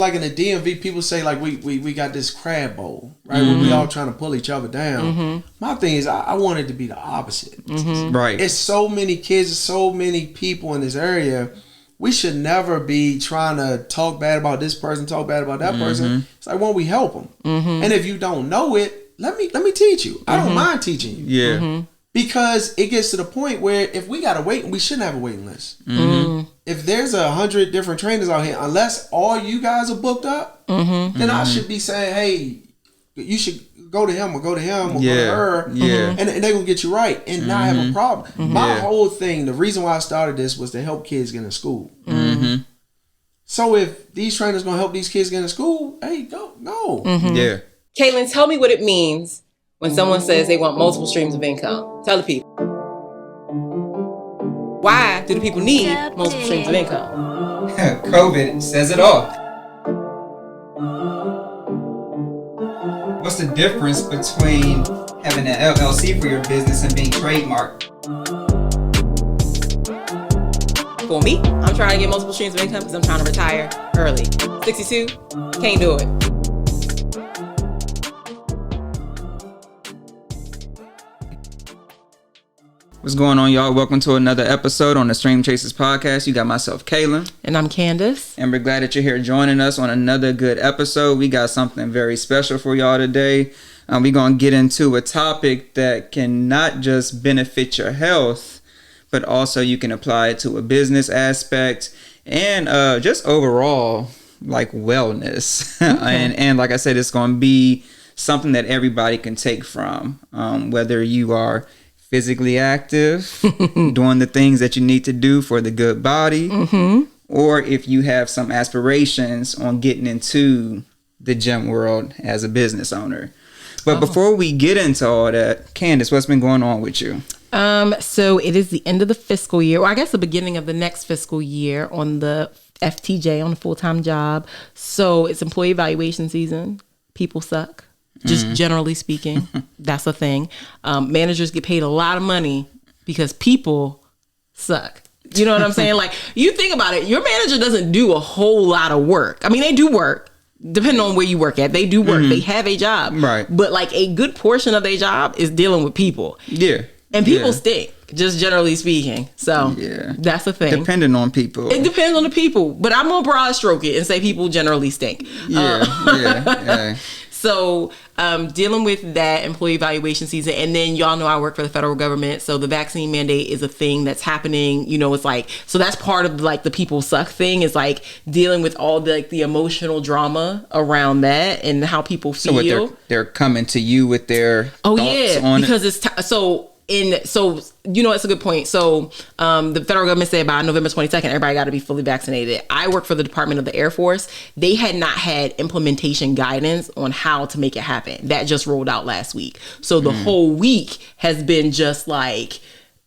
Like in the DMV, people say like we got this crab bowl, right? Where we all trying to pull each other down. My thing is I want it to be the opposite. Right. It's so many kids, so many people in this area. We should never be trying to talk bad about this person, talk bad about that person. It's like, when we help them. And if you don't know it, let me teach you. I don't mind teaching you. Yeah. Because it gets to the point where if we got to wait, we shouldn't have a waiting list. If there's 100 different trainers out here, unless all you guys are booked up, then I should be saying, hey, you should go to him or go to him or go to her. And they're going to get you right and not have a problem. My whole thing, the reason why I started this was to help kids get into school. So if these trainers going to help these kids get into school, hey, go. Yeah. Kalan, tell me what it means when someone says they want multiple streams of income. Tell the people. Why do the people need multiple streams of income? COVID says it all. What's the difference between having an LLC for your business and being trademarked? For me, I'm trying to get multiple streams of income because I'm trying to retire early. 62, can't do it. What's going on, y'all? Welcome to another episode on the Stream Chasers podcast. You got myself, Kalan. And I'm Candace. And we're glad that you're here joining us on another good episode. We got something very special for y'all today. We're going to get into a topic that can not just benefit your health, but also you can apply it to a business aspect and just overall like wellness. And like I said, it's going to be something that everybody can take from, whether you are physically active, doing the things that you need to do for the good body, or if you have some aspirations on getting into the gym world as a business owner. But before we get into all that, Candace, what's been going on with you? So it is the end of the fiscal year, or I guess the beginning of the next fiscal year on the FTJ, on the full-time job. So it's employee evaluation season. People suck. Just generally speaking, that's a thing. Managers get paid a lot of money because people suck. You know what I'm saying? Like, you think about it, your manager doesn't do a whole lot of work. I mean, they do work, depending on where you work at. They do work. They have a job. Right. But like a good portion of their job is dealing with people. Yeah. And people stink, just generally speaking. So that's the thing. Depending on people. It depends on the people. But I'm going to broad stroke it and say people generally stink. Yeah. So dealing with that employee evaluation season, and then y'all know I work for the federal government, so the vaccine mandate is a thing that's happening. You know, it's like, so that's part of like the people suck thing, is like dealing with all the like the emotional drama around that and how people feel. So what they're coming to you with their thoughts on because it? it's so you know, it's a good point. So the federal government said by November 22nd, everybody got to be fully vaccinated. I work for the Department of the Air Force. They had not had implementation guidance on how to make it happen. That just rolled out last week. So the whole week has been just like,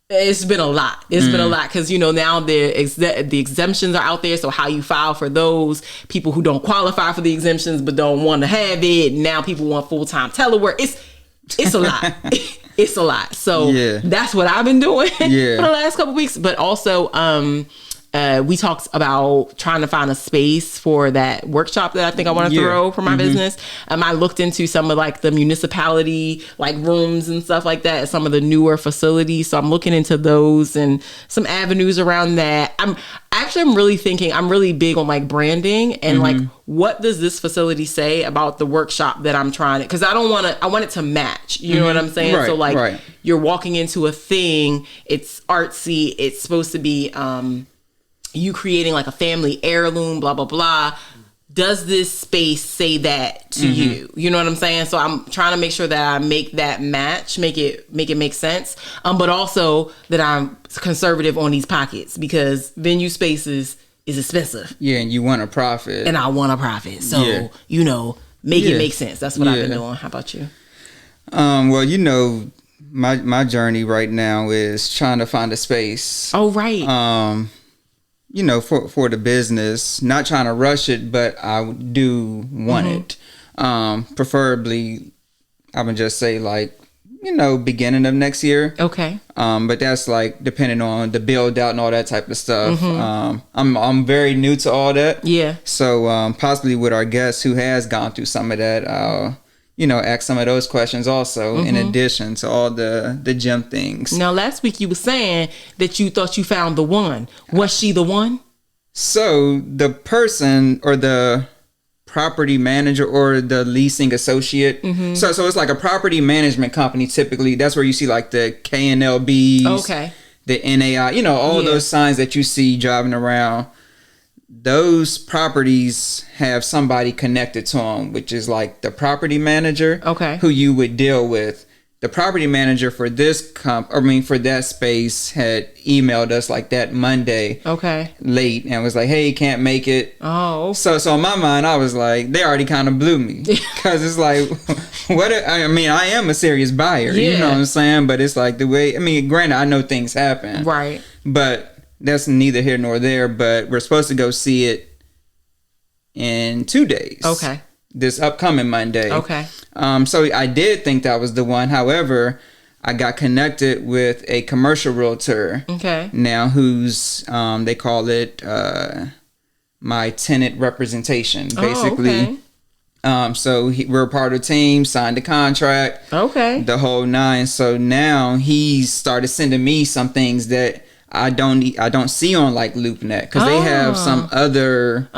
it's been a lot. It's been a lot because, you know, now the exemptions are out there. So how you file for those people who don't qualify for the exemptions but don't want to have it. Now people want full-time telework. It's a lot. It's a lot. So that's what I've been doing for the last couple of weeks. But also, we talked about trying to find a space for that workshop that I think I want to throw for my business. I looked into some of like the municipality like rooms and stuff like that at some of the newer facilities. So I'm looking into those and some avenues around that. I'm really thinking, I'm really big on like branding and like, what does this facility say about the workshop that I'm trying to, because I want it to match, you know what I'm saying? Right, so like you're walking into a thing, it's artsy, it's supposed to be you creating like a family heirloom, blah, blah, blah. Does this space say that to you? You know what I'm saying? So I'm trying to make sure that I make that match, make it make sense. But also that I'm conservative on these pockets because venue spaces is expensive. Yeah, and you want a profit. And I want a profit. So, you know, make it make sense. That's what I've been doing. How about you? Well, you know, my journey right now is trying to find a space. Oh, right. You know, for the business, not trying to rush it, but I do want it. Preferably, I would just say like, beginning of next year. Okay. But that's like depending on the build out and all that type of stuff. I'm very new to all that. Yeah. So possibly with our guest who has gone through some of that, I'll ask some of those questions also in addition to all the gym things. Now, last week you were saying that you thought you found the one. Was she the one? So the person or the property manager or the leasing associate. So it's like a property management company. Typically, that's where you see like the KNLBs, Okay. the NAI, all those signs that you see driving around. Those properties have somebody connected to them, which is like the property manager, Okay. who you would deal with. The property manager for this for that space had emailed us like that Monday, Okay. late, and was like, "Hey, can't make it." Oh. So in my mind, I was like, they already kind of blew me, because it's like, I am a serious buyer, you know what I'm saying? But it's like the way, granted, I know things happen, Right. but that's neither here nor there. But we're supposed to go see it in 2 days. Okay. This upcoming Monday. Okay. So I did think that was the one. However, I got connected with a commercial realtor. Okay. Now who's they call it my tenant representation, basically. Oh, okay. So we're part of the team, signed the contract, Okay. the whole nine. So now he's started sending me some things that I don't see on like LoopNet, because they have some other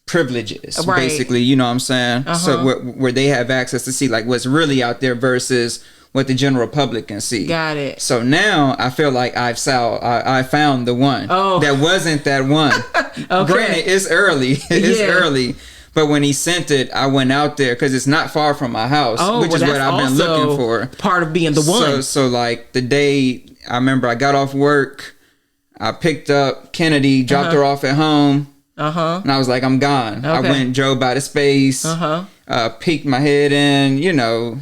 privileges, basically, you know what I'm saying? So where they have access to see like what's really out there versus what the general public can see. Got it. So now I feel like I found the one. Oh. That wasn't that one. Okay. Granted, it's early. It's early. But when he sent it, I went out there because it's not far from my house, which is what I've been looking for. Part of being the one. So like the day, I remember I got off work, I picked up Kennedy, dropped her off at home. And I was like, I'm gone. Okay. I went, drove by the space, peeked my head in,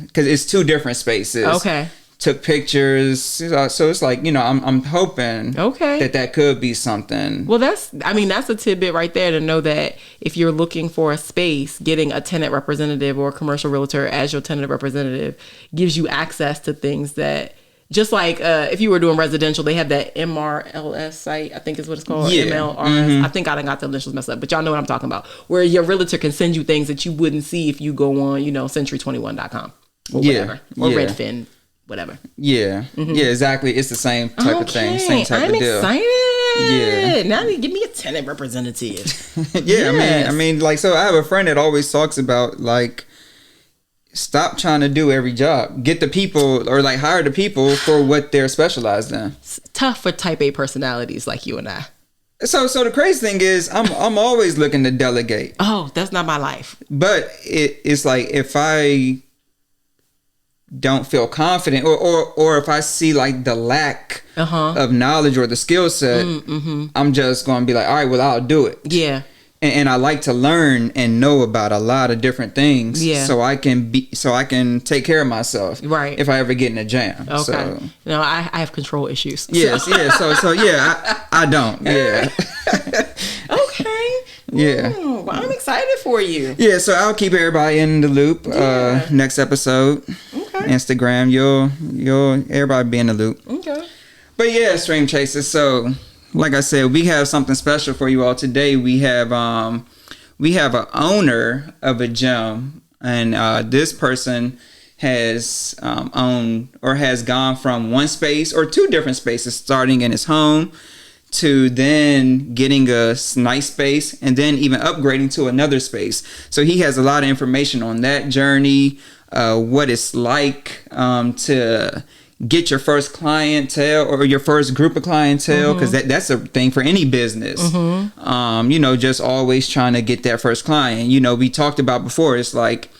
because it's two different spaces. Okay. Took pictures. So it's like, I'm hoping that could be something. Well, that's a tidbit right there to know that if you're looking for a space, getting a tenant representative or a commercial realtor as your tenant representative gives you access to things that, just like if you were doing residential, they have that MRLS site, I think is what it's called. Yeah. MLRS. I think I done got the initials messed up, but y'all know what I'm talking about. Where your realtor can send you things that you wouldn't see if you go on, century21.com or whatever. Or Redfin, whatever. Yeah. Yeah, exactly. It's the same type of thing. Same type of deal. I'm excited. Yeah. Now give me a tenant representative. Yeah, yes. So I have a friend that always talks about like, stop trying to do every job. Get the people, or like hire the people for what they're specialized in. It's tough for type A personalities like you and I. So the crazy thing is, I'm always looking to delegate. Oh, that's not my life. But it's like if I don't feel confident, or if I see like the lack of knowledge or the skill set, I'm just going to be like, all right, well, I'll do it. Yeah. And I like to learn and know about a lot of different things, so I can take care of myself, right? If I ever get in a jam. Okay. So, no, I have control issues. Yes, yeah. So yeah, I don't. Yeah. Okay. Yeah. Well, I'm excited for you. Yeah. So I'll keep everybody in the loop. Yeah. Next episode, Instagram, you'll everybody be in the loop. Okay. But yeah, Stream Chasers. So, like I said, we have something special for you all today. We have an owner of a gym, and this person has owned or has gone from one space or two different spaces, starting in his home to then getting a nice space and then even upgrading to another space. So he has a lot of information on that journey, what it's like to get your first clientele or your first group of clientele, because that's a thing for any business. Just always trying to get that first client. We talked about before, it's like,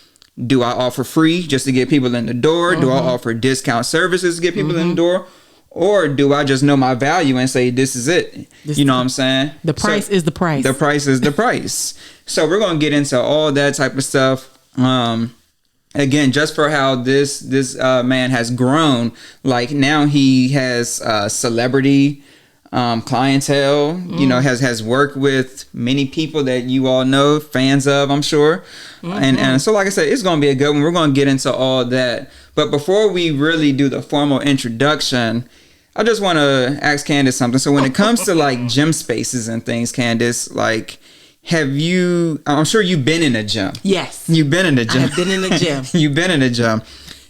do I offer free just to get people in the door? Do I offer discount services to get people in the door? Or do I just know my value and say, this is it? You know what I'm saying? The price is the price. The price is the price. So we're going to get into all that type of stuff. Again, just for how this man has grown. Like now he has celebrity clientele, you know, has worked with many people that you all know, fans of, I'm sure. And so, like I said, it's going to be a good one. We're going to get into all that. But before we really do the formal introduction, I just want to ask Candace something. So when it comes to like gym spaces and things, Candace, like, I'm sure you've been in a gym. Yes. You've been in a gym. I've been in a gym. You've been in a gym.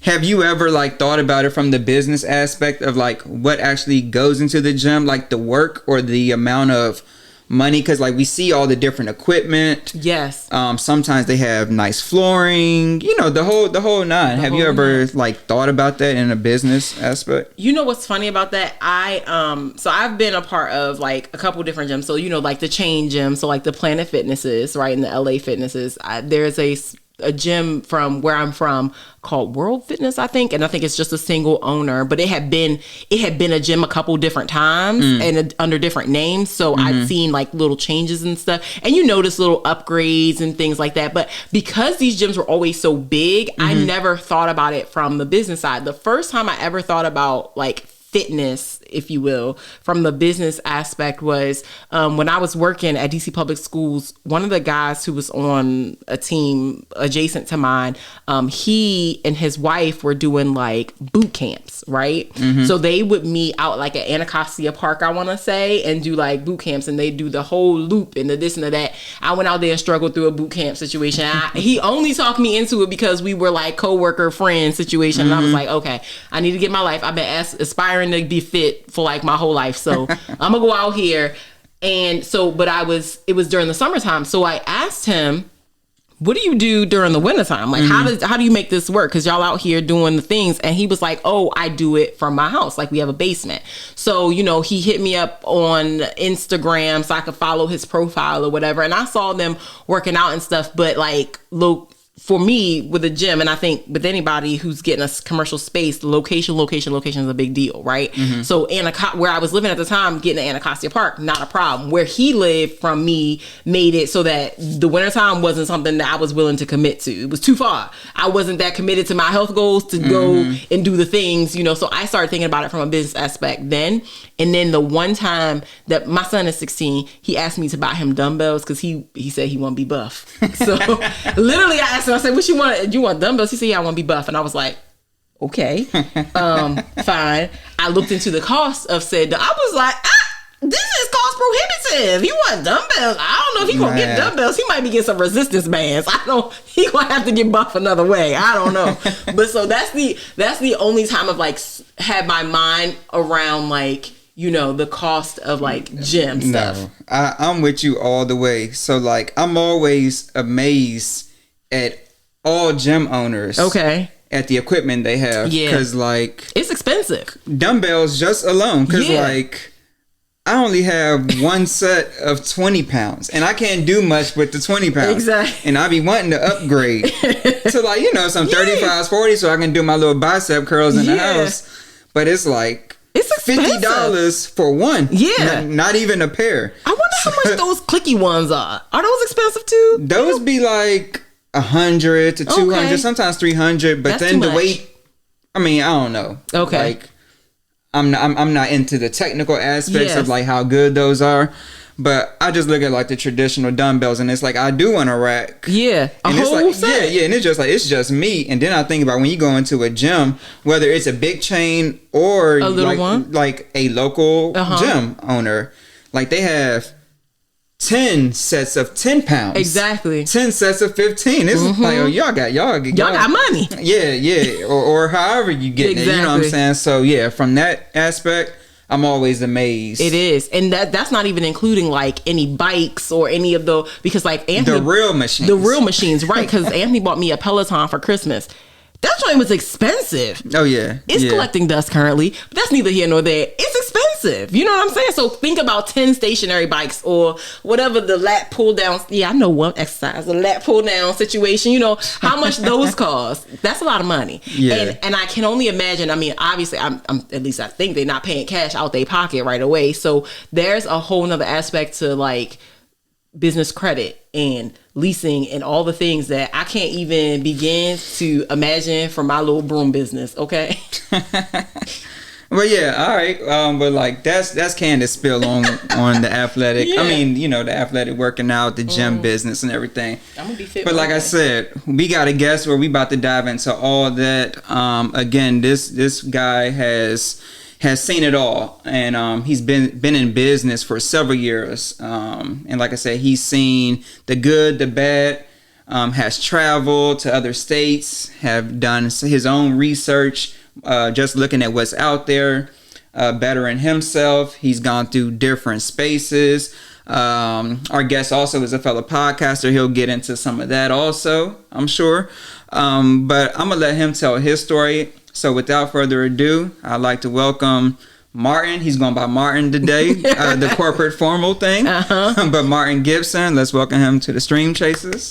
Have you ever like thought about it from the business aspect of like what actually goes into the gym, like the work or the amount of money? Because like we see all the different equipment. Yes. Sometimes they have nice flooring, you know, the whole nine. Have you ever like thought about that in a business aspect? You know what's funny about that? So I've been a part of like a couple different gyms. So, you know, like the chain gym. So like the Planet Fitnesses, right? And the LA Fitnesses. There's a gym from where I'm from called World Fitness, I think, and I think it's just a single owner, but it had been a gym a couple different times and under different names, so I'd seen like little changes and stuff, and you notice little upgrades and things like that. But because these gyms were always so big, I never thought about it from the business side. The first time I ever thought about like fitness, if you will, from the business aspect was when I was working at DC Public Schools. One of the guys who was on a team adjacent to mine, he and his wife were doing like boot camps, right? So they would meet out like at Anacostia Park, I want to say, and do like boot camps, and they do the whole loop and the this and the that. I went out there and struggled through a boot camp situation. He only talked me into it because we were like co-worker friend situation, and I was like, okay, I need to get my life. I've been aspiring to be fit for like my whole life, so I'm gonna go out here. And so, but it was during the summertime, so I asked him, what do you do during the wintertime? Like, how do you make this work? Because y'all out here doing the things. And he was like, oh, I do it from my house. Like, we have a basement. So, you know, he hit me up on Instagram so I could follow his profile or whatever. And I saw them working out and stuff. But like, look, for me with a gym, and I think with anybody who's getting a commercial space, location is a big deal, right? So where I was living at the time, getting to Anacostia Park, not a problem. Where he lived from me made it so that the wintertime wasn't something that I was willing to commit to. It was too far. I wasn't that committed to my health goals to go and do the things, you know. So I started thinking about it from a business aspect then. And then the one time that my son is 16, he asked me to buy him dumbbells because he said he want to be buff. So literally I asked him, I said, what you want? You want dumbbells? He said, yeah, I want to be buff. And I was like, okay, fine. I looked into the cost of said, I was like, this is cost prohibitive. He want dumbbells. I don't know if he gonna get dumbbells. He might be getting some resistance bands. He gonna have to get buff another way. I don't know. But so that's the only time I've like had my mind around like, you know, the cost of like gym stuff. No, I'm with you all the way. So like, I'm always amazed at all gym owners. Okay. At the equipment they have. Yeah. Because like, it's expensive. Dumbbells just alone. Because like, I only have one set of 20 pounds and I can't do much with the 20 pounds. Exactly. And I be wanting to upgrade to like, you know, some 35s, 40s so I can do my little bicep curls in the house. But it's like, it's $50 for one. Yeah. Not even a pair. I wonder how much those clicky ones are. Are those expensive too? Those be like 100 to 200, sometimes 300. But that's then the weight, I mean, I don't know. Okay. Like, I'm not into the technical aspects of like how good those are, but I just look at like the traditional dumbbells and it's like I do want a rack. Yeah, and it's like set. Yeah, and it's just like it's just me. And then I think about when you go into a gym, whether it's a big chain or a little one, like a local gym owner, like they have 10 sets of 10 pounds. Exactly. 10 sets of 15. It's like, oh, y'all got money. Yeah. Or however you get it. You know what I'm saying? So yeah, from that aspect, I'm always amazed. It is. And that's not even including like any bikes or any of the, because like Anthony. The real machines, right? Because Anthony bought me a Peloton for Christmas. That joint was expensive. Oh, yeah. It's collecting dust currently, but that's neither here nor there. It's expensive. You know what I'm saying? So think about 10 stationary bikes or whatever the lat pull down. Yeah, I know one exercise, the lat pull down situation. You know, how much those cost. That's a lot of money. Yeah. And I can only imagine, I mean, obviously, I'm at least I think they're not paying cash out their pocket right away. So there's a whole nother aspect to like business credit and leasing and all the things that I can't even begin to imagine for my little broom business. Okay. Well, yeah, all right. But like that's Candace spill on the athletic. Yeah. I mean, the athletic working out, the gym business and everything. I'm gonna be fit. But like I said, we got a guest where we about to dive into all that. Again, this guy has seen it all, and he's been in business for several years. And like I said, he's seen the good, the bad. Has traveled to other states, have done his own research, just looking at what's out there, bettering himself. He's gone through different spaces. Our guest also is a fellow podcaster. He'll get into some of that also, I'm sure. But I'm going to let him tell his story. So without further ado, I'd like to welcome Martin. He's going by Martin today, the corporate formal thing. But Martin Gibson, let's welcome him to the Stream Chasers.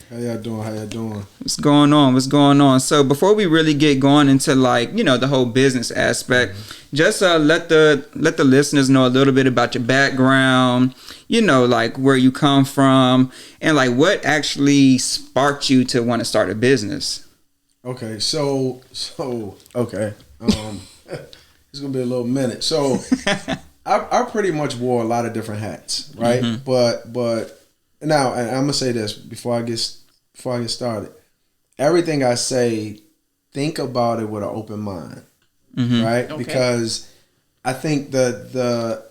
How y'all doing? What's going on? So before we really get going into the whole business aspect, just let the listeners know a little bit about your background, like where you come from and like what actually sparked you to want to start a business. Okay, so okay. It's gonna be a little minute. So I pretty much wore a lot of different hats, right? Mm-hmm. But now, and I'm gonna say this before I get started. Everything I say, think about it with an open mind, right? Okay. Because I think the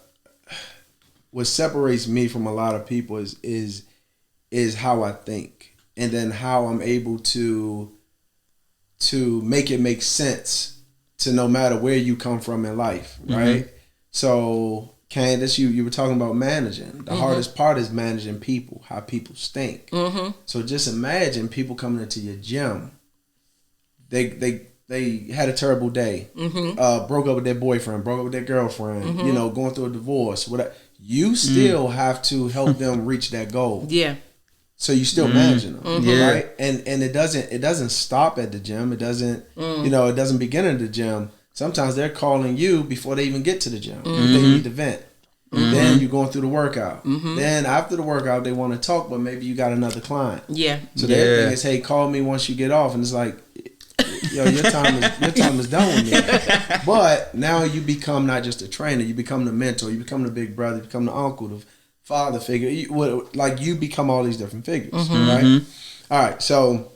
what separates me from a lot of people is how I think, and then how I'm able to make it make sense to no matter where you come from in life, right? Mm-hmm. So Candace, you were talking about managing. The hardest part is managing people, how people think. Mm-hmm. So just imagine people coming into your gym. They had a terrible day. Mm-hmm. Broke up with their boyfriend, broke up with their girlfriend. Mm-hmm. Going through a divorce. Whatever. You still have to help them reach that goal. Yeah. So you still managing them, right? And it doesn't stop at the gym. It doesn't it doesn't begin at the gym. Sometimes they're calling you before they even get to the gym. Mm-hmm. They need to vent. Mm-hmm. Then you're going through the workout. Mm-hmm. Then after the workout, they want to talk, but maybe you got another client. Yeah. So their thing is, hey, call me once you get off, and it's like, your time is done with me. But now you become not just a trainer, you become the mentor, you become the big brother, you become the uncle, the father figure. You become all these different figures, right? All right. So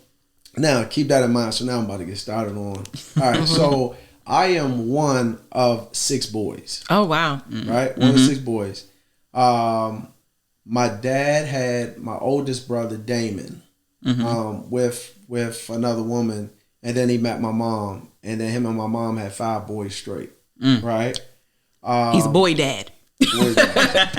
now keep that in mind. So now I'm about to get started on. All right. So I am one of 6 boys. Oh, wow. Right? One of 6 boys. My dad had my oldest brother, Damon, with another woman. And then he met my mom. And then him and my mom had 5 boys straight. Right? He's a boy dad.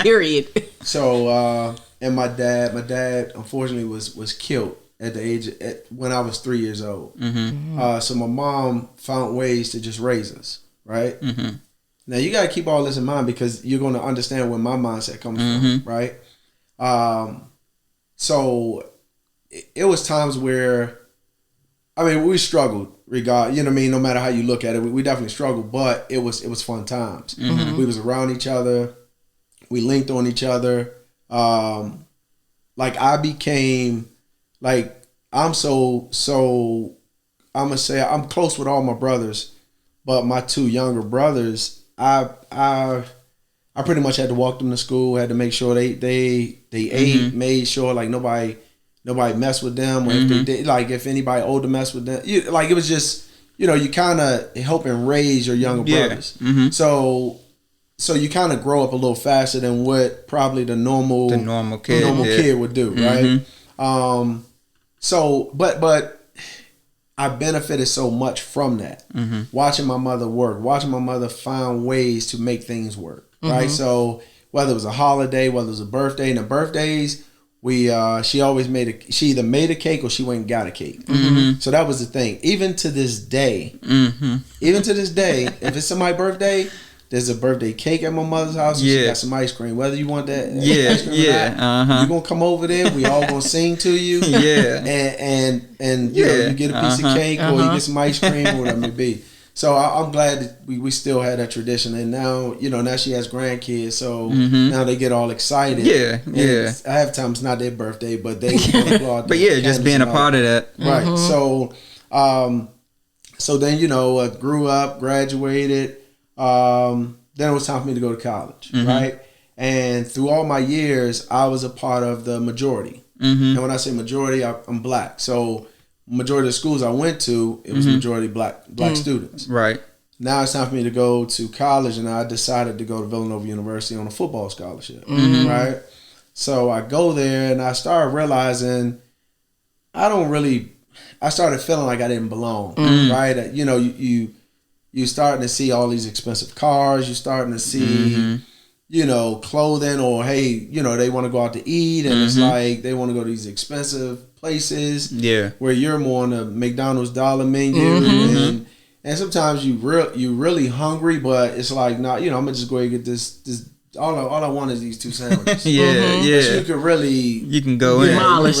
Period. So, and my dad, unfortunately, was killed at the age when I was 3 years old. So my mom found ways to just raise us, right? Now you got to keep all this in mind because you're going to understand where my mindset comes from, right? So it was times where, we struggled. No matter how you look at it, we definitely struggled, but it was fun times. We was around each other, we linked on each other. I became. I'm I'm gonna say I'm close with all my brothers, but my 2 younger brothers, I pretty much had to walk them to school, had to make sure they ate, made sure nobody messed with them, or if they did, if anybody older messed with them, it was just, you kind of helping raise your younger brothers. So you kind of grow up a little faster than what probably the normal kid would do, right? But I benefited so much from that. Watching my mother work, watching my mother find ways to make things work, right? So whether it was a holiday, whether it was a birthday, and the birthdays, she always she either made a cake or she went and got a cake. So that was the thing. Even to this day, if it's somebody's birthday, there's a birthday cake at my mother's house. And she got some ice cream. Whether you want that ice cream or not, you're gonna come over there. We all gonna sing to you. And you get a piece of cake or you get some ice cream or whatever it may be. So I'm glad that we still had that tradition. And now now she has grandkids, so now they get all excited. I have times it's not their birthday, but they applaud. But just being a part of that, right? So then grew up, graduated. then it was time for me to go to college, right? And through all my years, I was a part of the majority. And when I say majority, I'm black. So majority of the schools I went to, it was majority black students. Right. Now it's time for me to go to college, and I decided to go to Villanova University on a football scholarship, right? So I go there, and I started realizing I started feeling like I didn't belong, right? You know, you starting to see all these expensive cars, you're starting to see, you know, clothing, or hey, you know, they want to go out to eat, and it's like they want to go to these expensive places, where you're more on the McDonald's dollar menu, and sometimes you really hungry, but it's like, nah, you know, I'm gonna just go ahead and get this. All I want is these 2 sandwiches. But you could really, you can go in. Demolish.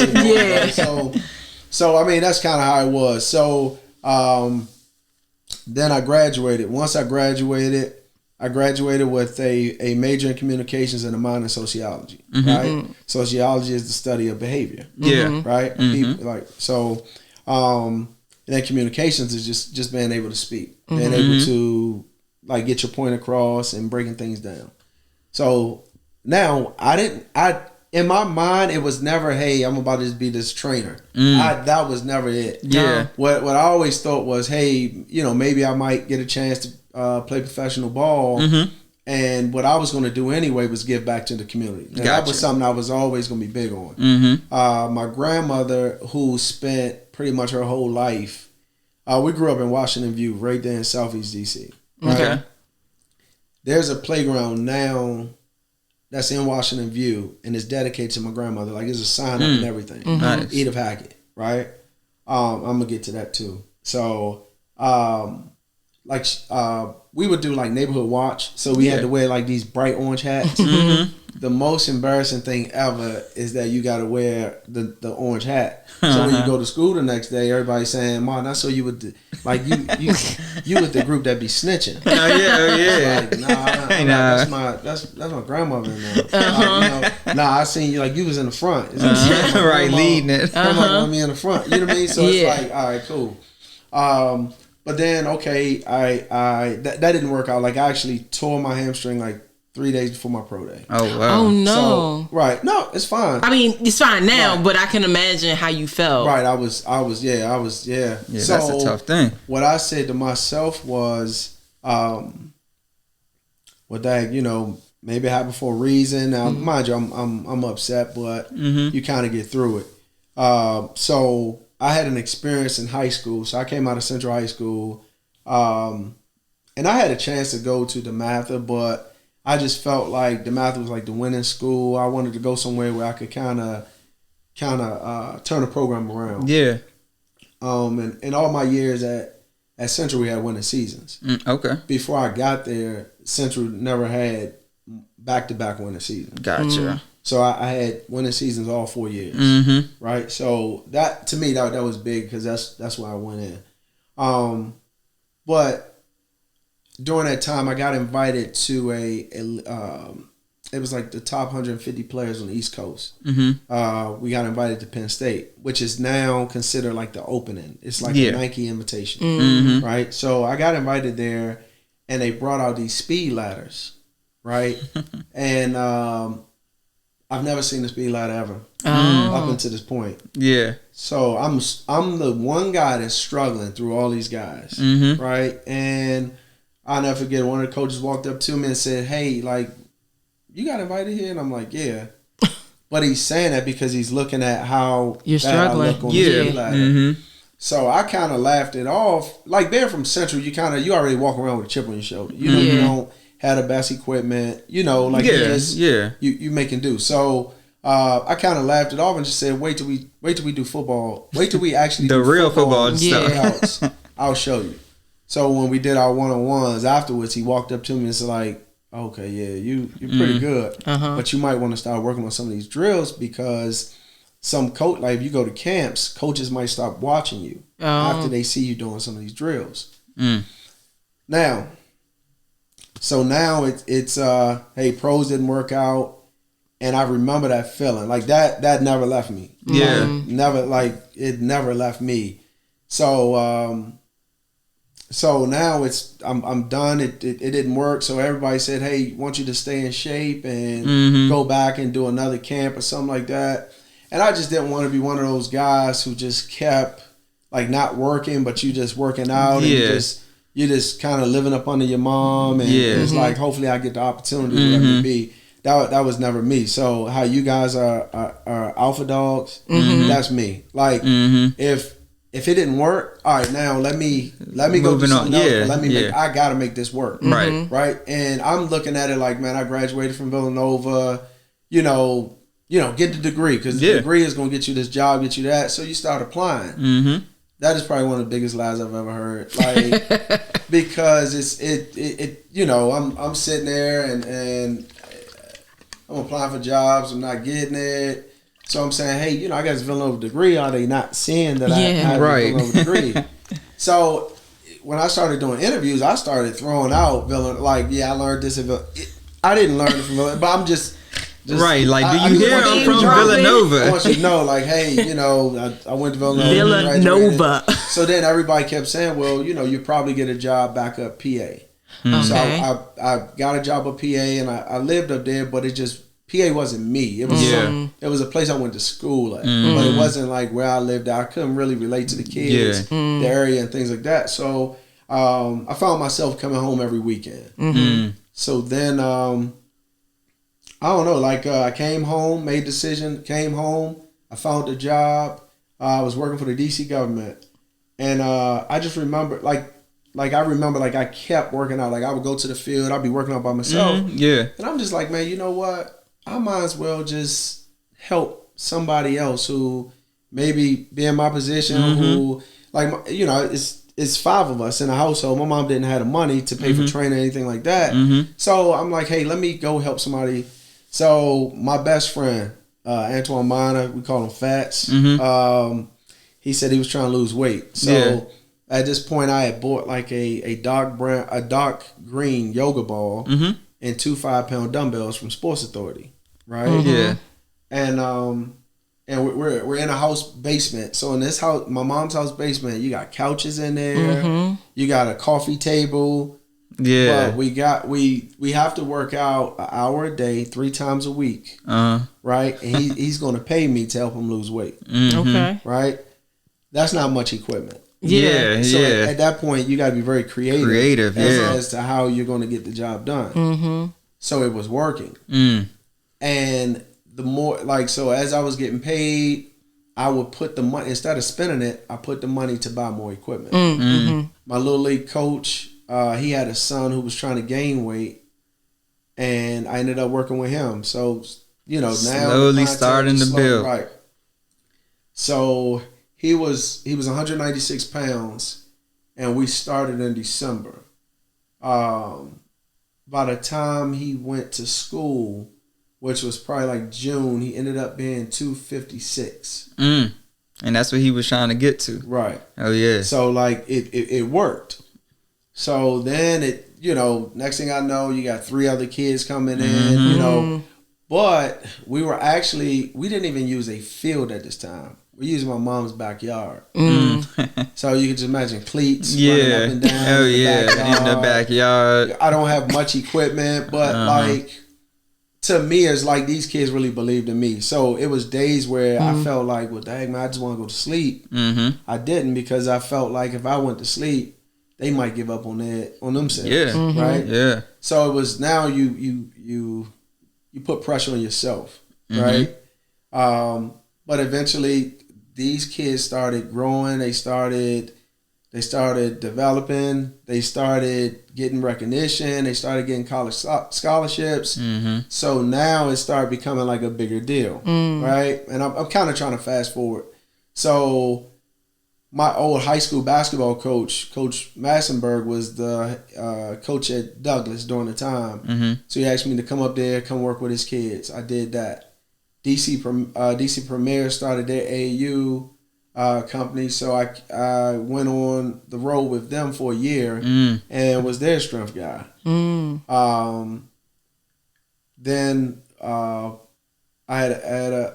So I mean, that's kind of how it was. So then I graduated. Once I graduated with a major in communications and a minor in sociology. Right. Sociology is the study of behavior. Right. People, like so. And then communications is just being able to speak, being able to like get your point across and breaking things down. So now in my mind, it was never, hey, I'm about to be this trainer. That was never it. What I always thought was, hey, you know, maybe I might get a chance to play professional ball. And what I was going to do anyway was give back to the community. And that was something I was always going to be big on. My grandmother, who spent pretty much her whole life, we grew up in Washington View, right there in Southeast DC. Right? Okay. There's a playground now that's in Washington View, and it's dedicated to my grandmother. Like, there's a sign up and everything. Nice. Eat a packet, right? I'm going to get to that too. So, we would do like neighborhood watch. So we had to wear like these bright orange hats. The most embarrassing thing ever is that you got to wear the orange hat. So when you go to school the next day, everybody's saying, "Mom, I saw you with the, like you with the group that be snitching." Like, nah, that's my grandmother now. I seen you, like, you was in the front. Right, leading it. Grandma want me in the front. You know what I mean? So it's like, all right, cool. But then, okay, I that didn't work out. Like, I actually tore my hamstring like 3 days before my pro day. Oh, wow. Oh, no. So, right. No, it's fine. I mean, it's fine now, but I can imagine how you felt. Right. I was. Yeah, so, that's a tough thing. What I said to myself was, well, dang, you know, maybe it happened for a reason. Now, mind you, I'm upset, but you kind of get through it. So I had an experience in high school. So I came out of Central High School, and I had a chance to go to DeMatha, but I just felt like DeMatha was like the winning school. I wanted to go somewhere where I could kind of turn the program around. Yeah. And in all my years at Central, we had winning seasons. Okay. Before I got there, Central never had back-to-back winning seasons. Gotcha. So I had winning seasons all 4 years. Right. So that, to me, that was big, because that's why I went in. But during that time, I got invited to it was like the top 150 players on the East Coast. We got invited to Penn State, which is now considered like the opening. It's like a Nike invitation, right? So I got invited there, and they brought out these speed ladders, right? And I've never seen a speed ladder ever up until this point. Yeah. So I'm the one guy that's struggling through all these guys, right? And I'll never forget, one of the coaches walked up to me and said, "Hey, like, you got invited here?" And I'm like, "Yeah." But he's saying that because he's looking at how you're struggling. I look on the ladder. So I kind of laughed it off. Like, being from Central, you already walk around with a chip on your shoulder. You know, you don't have the best equipment. You know, like you making do. So I kind of laughed it off and just said, "Wait till we do football. Wait till we actually the do real football stuff. I'll show you." So when we did our one-on-ones afterwards, he walked up to me and said, like, "Okay, yeah, you're pretty good, but you might want to start working on some of these drills, because some coach, like, if you go to camps, coaches might stop watching you after they see you doing some of these drills." Now it's hey, pros didn't work out, and I remember that feeling, like that never left me. It never left me. So So now I'm done. It didn't work. So everybody said, hey, want you to stay in shape and go back and do another camp or something like that. And I just didn't want to be one of those guys who just kept like not working, but you just working out and you just kind of living up under your mom. And it's like, hopefully I get the opportunity, whatever it be. That was never me. So how you guys are alpha dogs, that's me. Like if it didn't work, all right, now let me go do something else. But I gotta make this work. Right. And I'm looking at it like, man, I graduated from Villanova, get the degree, because the degree is gonna get you this job, get you that. So you start applying. That is probably one of the biggest lies I've ever heard. Like because I'm sitting there and I'm applying for jobs, I'm not getting it. So I'm saying, hey, I got this Villanova degree. Are they not seeing that I have a Villanova degree? So when I started doing interviews, I started throwing out Villanova. Like, I learned this at Villanova. I didn't learn it from Villanova, but I'm just right. Like, do you hear I'm from Villanova? I want you to know, like, hey, I went to Villanova. So then everybody kept saying, well, you probably get a job back up PA. So I got a job at PA and I lived up there, but PA wasn't me. It was it was a place I went to school at, but it wasn't like where I lived. I couldn't really relate to the kids, the area, and things like that. So I found myself coming home every weekend. So then I don't know. Like I came home, made a decision, came home. I found a job. I was working for the DC government, and I just remember I kept working out. Like I would go to the field, I'd be working out by myself. And I'm just like, man, you know what? I might as well just help somebody else who maybe be in my position, who like, it's 5 of us in a household. My mom didn't have the money to pay for training or anything like that. So I'm like, hey, let me go help somebody. So my best friend, Antoine Minor, we call him Fats. He said he was trying to lose weight. So at this point, I had bought like a dark green yoga ball and 2 5-pound dumbbells from Sports Authority, right? And we're in a house basement. So in this house, my mom's house basement, you got couches in there, you got a coffee table. But we have to work out an hour a day, 3 times a week, right? And he's going to pay me to help him lose weight. Okay, right? That's not much equipment. So at that point, you got to be very creative as to how you're going to get the job done. So it was working. And the more, so as I was getting paid, I would put the money, instead of spending it, I put the money to buy more equipment. My little league coach, he had a son who was trying to gain weight, and I ended up working with him. So, now slowly starting to build. Right. So he was 196 pounds, and we started in December. By the time he went to school, which was probably like June, he ended up being 256. And that's what he was trying to get to. Right. Oh, yeah. So, like, it worked. So then next thing I know, you got 3 other kids coming in, But we didn't even use a field at this time. We're using my mom's backyard. So you can just imagine cleats running up and down in the backyard. I don't have much equipment, but to me, it's like these kids really believed in me. So it was days where I felt like, well, dang, man, I just want to go to sleep. I didn't, because I felt like if I went to sleep, they might give up on themselves. Right? Yeah. So it was, now you put pressure on yourself, right? But eventually these kids started growing. They started developing. They started getting recognition. They started getting college scholarships. So now it started becoming like a bigger deal, right? And I'm kind of trying to fast forward. So my old high school basketball coach, Coach Massenberg, was the coach at Douglas during the time. So he asked me to come up there, come work with his kids. I did that. DC Premier started their AAU company, so I went on the road with them for a year and was their strength guy. Then I had a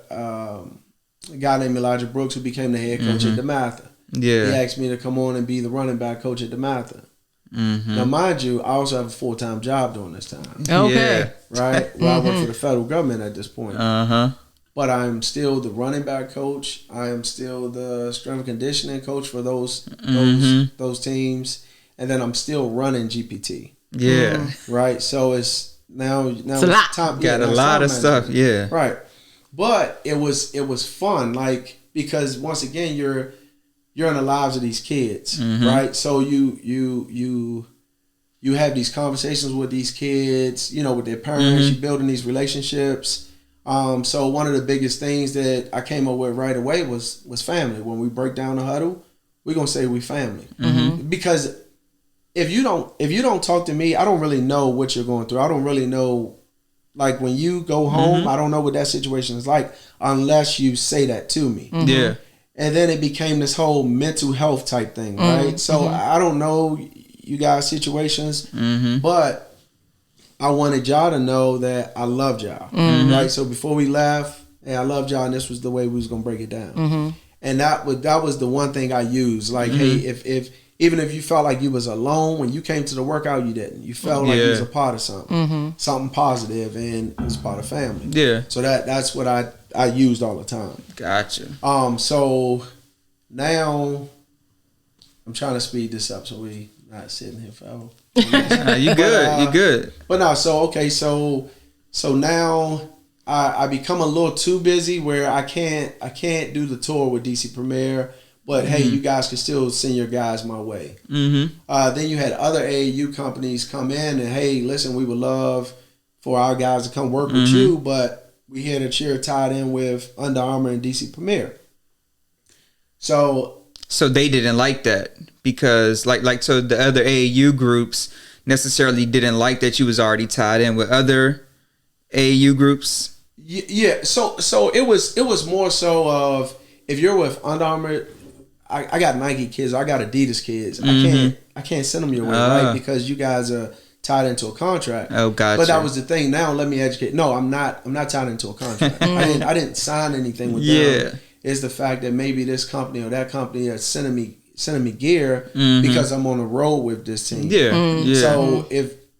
guy named Elijah Brooks, who became the head coach at DeMatha. Yeah. He asked me to come on and be the running back coach at the Mather. Now, mind you, I also have a full-time job during this time. Okay. Right? Well, I work for the federal government at this point. But I'm still the running back coach. I am still the strength and conditioning coach for those teams. And then I'm still running GPT. Yeah. Right? So it's now it's a lot. Time, got a lot of stuff. Yeah. Right. But it was fun, like, because once again you're in the lives of these kids, right? So you have these conversations with these kids, you know, with their parents. You're building these relationships. So one of the biggest things that I came up with right away was family. When we break down the huddle, we're gonna say we family, because if you don't talk to me, I don't really know what you're going through. I don't really know. Like when you go home, I don't know what that situation is like unless you say that to me. Yeah. And then it became this whole mental health type thing, right? So I don't know you guys' situations, but I wanted y'all to know that I loved y'all, right? So before we left, hey, I loved y'all, and this was the way we was gonna break it down. And that was the one thing I used. Like, hey, if even if you felt like you was alone when you came to the workout, you didn't. You felt like you was a part of something, something positive, and it was part of family. Yeah. So that's what I used all the time. Gotcha. So now I'm trying to speed this up so we not sitting here forever. You good? You good? But no. So okay. So now I become a little too busy where I can't do the tour with DC Premier. But hey, you guys can still send your guys my way. Then you had other AAU companies come in and, hey, listen, we would love for our guys to come work with you, but we had a cheer tied in with Under Armour and DC Premier. So they didn't like that because so the other AAU groups necessarily didn't like that you was already tied in with other AAU groups. Yeah. So it was more so of if you're with Under Armour. I got Nike kids. I got Adidas kids. I can't send them your way, right? Because you guys are tied into a contract. Oh, gotcha. But that was the thing. Now let me educate. No, I'm not tied into a contract. I didn't sign anything with them. It's the fact that maybe this company or that company is sending me gear because I'm on the road with this team. So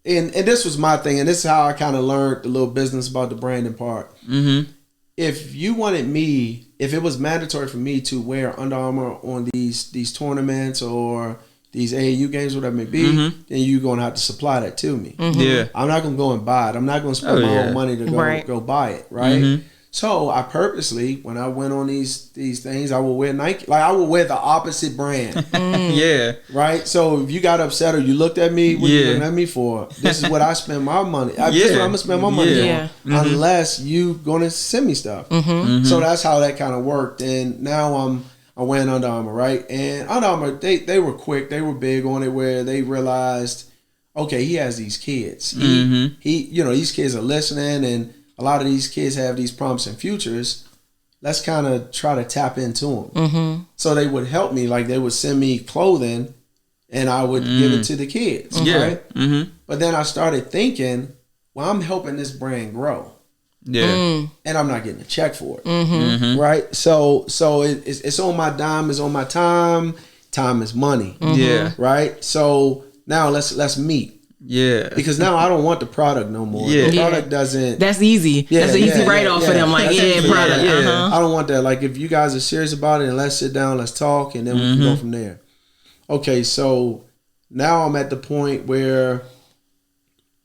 and this was my thing, and this is how I kind of learned a little business about the branding part. If you wanted me, if it was mandatory for me to wear Under Armour on these tournaments or these AAU games, whatever it may be, then you're going to have to supply that to me. I'm not going to go and buy it. I'm not going to spend my own money to go buy it, right? So I purposely, when I went on these things, I would wear Nike. Like I would wear the opposite brand. Right? So if you got upset or you looked at me, what you looking at me for? This is what I spend my money. This is what I'm going to spend my money on. Unless you going to send me stuff. So that's how that kind of worked. And now I'm wearing Under Armour, right? And Under Armour, they were quick. They were big on it where they realized, okay, he has these kids. He these kids are listening, and a lot of these kids have these promising futures. Let's kind of try to tap into them. So they would help me. Like they would send me clothing and I would give it to the kids. Right? But then I started thinking, well, I'm helping this brand grow. And I'm not getting a check for it. Right? So it's on my dime, it's on my time. Time is money. Right? So now let's meet. Because now I don't want the product no more. The product doesn't. That's easy. That's an easy write-off for them. Like, product. I don't want that. Like, if you guys are serious about it, and let's sit down, let's talk, and then we can go from there. Okay, so now I'm at the point where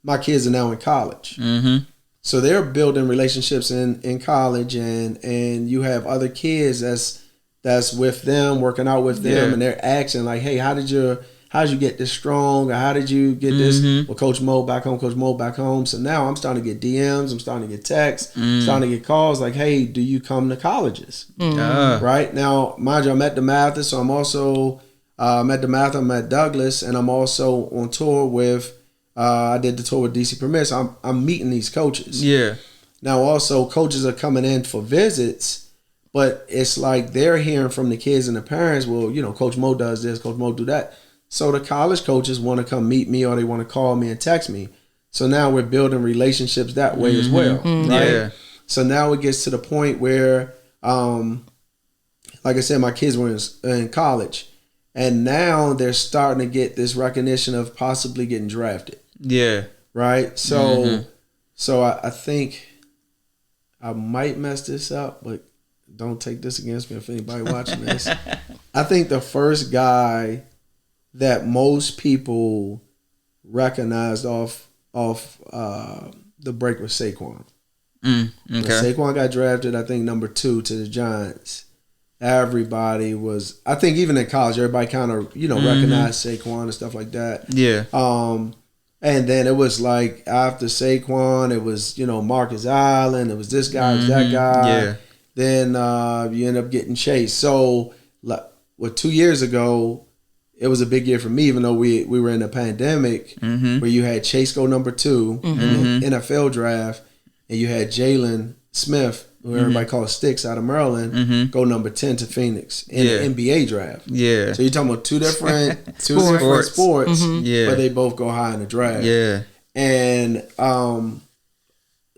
my kids are now in college. So they're building relationships in college, and you have other kids that's with them, working out with them, and they're asking like, hey, how did you get this strong? Or how did you get this? Well, Coach Mo back home. So now I'm starting to get DMs. I'm starting to get texts. Starting to get calls like, hey, do you come to colleges? Right? Now, mind you, I'm at the Mather. So I'm also at the Mather. I'm at Douglas. And I'm also on tour with, I did the tour with DC Premier. So I'm meeting these coaches. Now, also, coaches are coming in for visits. But it's like they're hearing from the kids and the parents, well, Coach Mo does this, Coach Mo do that. So the college coaches want to come meet me or they want to call me and text me. So now we're building relationships that way as well, right? So now it gets to the point where like I said, my kids were in college, and now they're starting to get this recognition of possibly getting drafted. Yeah. Right. So, I think I might mess this up, but don't take this against me if anybody watching this. I think the first guy that most people recognized off the break was Saquon. Okay. When Saquon got drafted, I think number 2 to the Giants. Everybody was, I think even in college, everybody kind of, recognized Saquon and stuff like that. Yeah. And then it was like after Saquon, it was, Marcus Allen, it was this guy, it was that guy. Yeah. Then you end up getting Chase. So, 2 years ago, it was a big year for me, even though we were in a pandemic where you had Chase go number 2 in the NFL draft, and you had Jalen Smith, who everybody calls Sticks, out of Maryland, go number 10 to Phoenix in the NBA draft. Yeah. So you're talking about two different sports, but they both go high in the draft. Yeah. And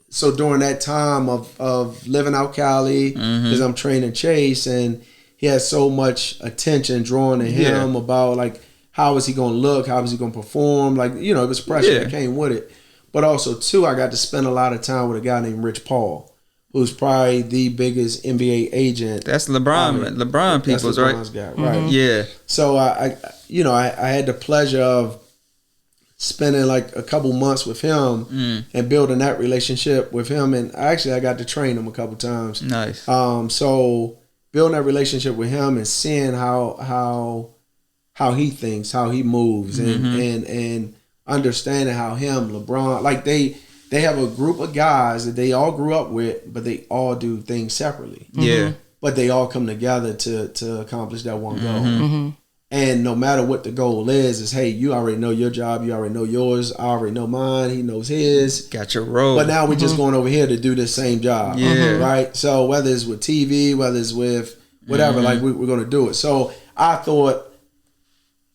so during that time of living out Cali, because I'm training Chase, and he had so much attention drawn to him about like how is he going to look, how is he going to perform, like it was pressure that came with it. But also too, I got to spend a lot of time with a guy named Rich Paul, who's probably the biggest NBA agent. That's LeBron people's, right? Guy, right. Yeah. So I had the pleasure of spending like a couple months with him and building that relationship with him, and I got to train him a couple times. Nice. So building that relationship with him and seeing how he thinks, how he moves, and understanding how him, LeBron, like they have a group of guys that they all grew up with, but they all do things separately. Yeah. But they all come together to accomplish that one goal. And no matter what the goal is hey, you already know your job, you already know yours, I already know mine, he knows his. Got your role. But now we're just going over here to do the same job. Yeah. Right? So whether it's with TV, whether it's with whatever, like we're going to do it. So I thought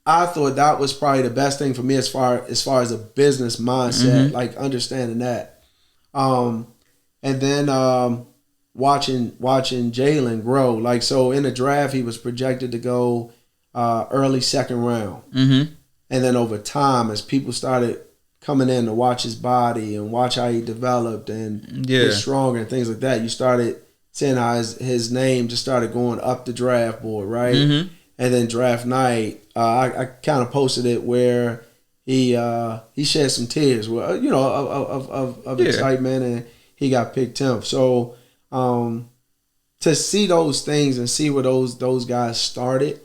that was probably the best thing for me as far as a business mindset, like understanding that. And then watching Jalen grow. Like, so in the draft, he was projected to go early second round. And then over time, as people started coming in to watch his body and watch how he developed and get stronger and things like that, you started seeing how his name just started going up the draft board, right? And then draft night, I kind of posted it where he shed some tears, of excitement, and he got picked 10th. So to see those things and see where those guys started,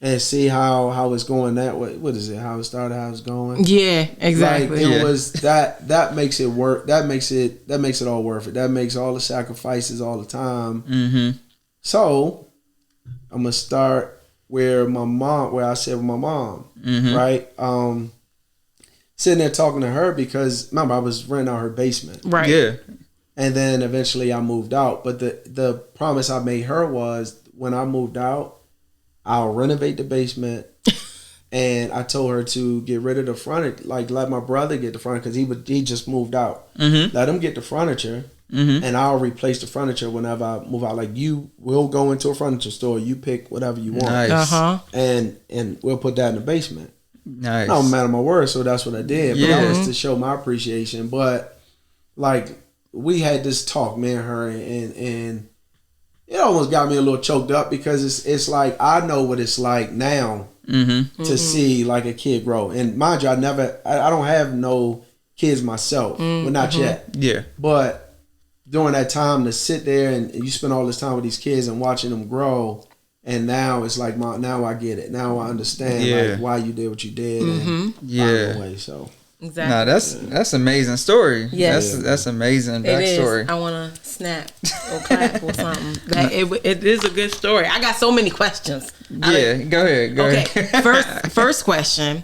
and see how it's going that way. What is it? How it started, how it's going. Yeah, exactly. Like, it was that makes it work. That makes it all worth it. That makes all the sacrifices all the time. So I'm gonna start where I said with my mom, right? Sitting there talking to her because remember I was renting out her basement, right? Yeah. And then eventually I moved out. But the promise I made her was when I moved out, I'll renovate the basement. And I told her to get rid of the furniture, like let my brother get the furniture because he just moved out. Let him get the furniture. And I'll replace the furniture whenever I move out. Like we'll go into a furniture store, you pick whatever you want, Nice. and we'll put that in the basement. Nice. I'm a man of my word, so that's what I did. But that was to show my appreciation. But like we had this talk, me and her, and it almost got me a little choked up because it's like I know what it's like now to see like a kid grow. And mind you, I don't have no kids myself, but not yet. Yeah, but during that time to sit there and you spend all this time with these kids and watching them grow, and now it's like now I get it. Now I understand like why you did what you did and find a way. So exactly. Nah, that's amazing story. Yeah. That's amazing backstory. It is. I want to snap or clap or something. It is a good story. I got so many questions. Go ahead. Okay. First question.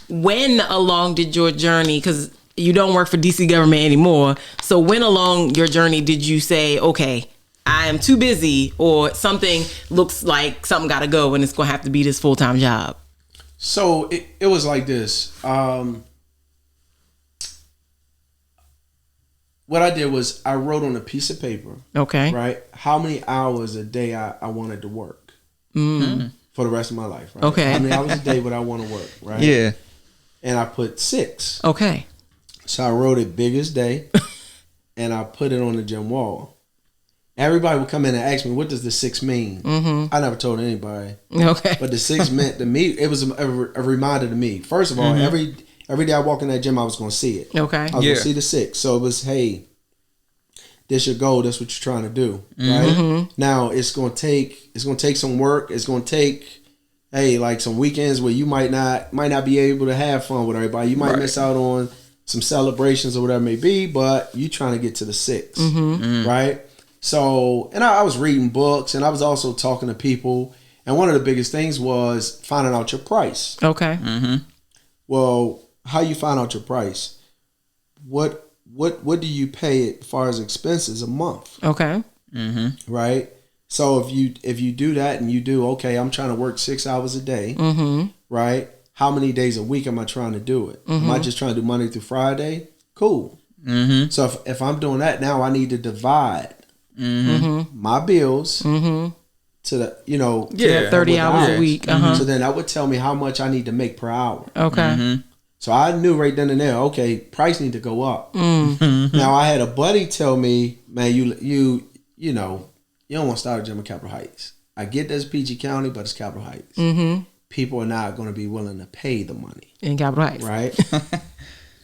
When along did your journey, because you don't work for DC government anymore, so when along your journey did you say, okay, I am too busy, or something looks like something got to go and it's going to have to be this full-time job? So it was like this. what I did was I wrote on a piece of paper, Okay. right, how many hours a day I wanted to work for the rest of my life. Right? Okay. How many hours a day would I want to work? Right. Yeah. And I put 6. Okay. So I wrote it big as day, and I put it on the gym wall. Everybody would come in and ask me, "What does the 6 mean?" I never told anybody. Okay. But the 6 meant to me, it was a reminder to me. First of all, every day I walk in that gym, I was going to see it. Okay. I was going to see the 6. So it was, hey, this your goal. That's what you're trying to do, right? Now it's going to take some work. It's going to take, hey, like some weekends where you might not be able to have fun with everybody. You might miss out on some celebrations or whatever it may be, but you trying to get to the 6, right? So, and I was reading books, and I was also talking to people, and one of the biggest things was finding out your price. Okay. Well, how you find out your price? What do you pay as far as expenses a month? Okay. Right? So if you do that and you do, okay, I'm trying to work 6 hours a day, right? How many days a week am I trying to do it? Am I just trying to do Monday through Friday? Cool. So if I'm doing that now, I need to divide my bills to the, Yeah. 30 hours a week. So then that would tell me how much I need to make per hour. Okay. So I knew right then and there, okay, price need to go up. Now I had a buddy tell me, man, you don't want to start a gym in Capitol Heights. I get that's PG County, but it's Capitol Heights. People are not going to be willing to pay the money. In Capitol Heights. Right?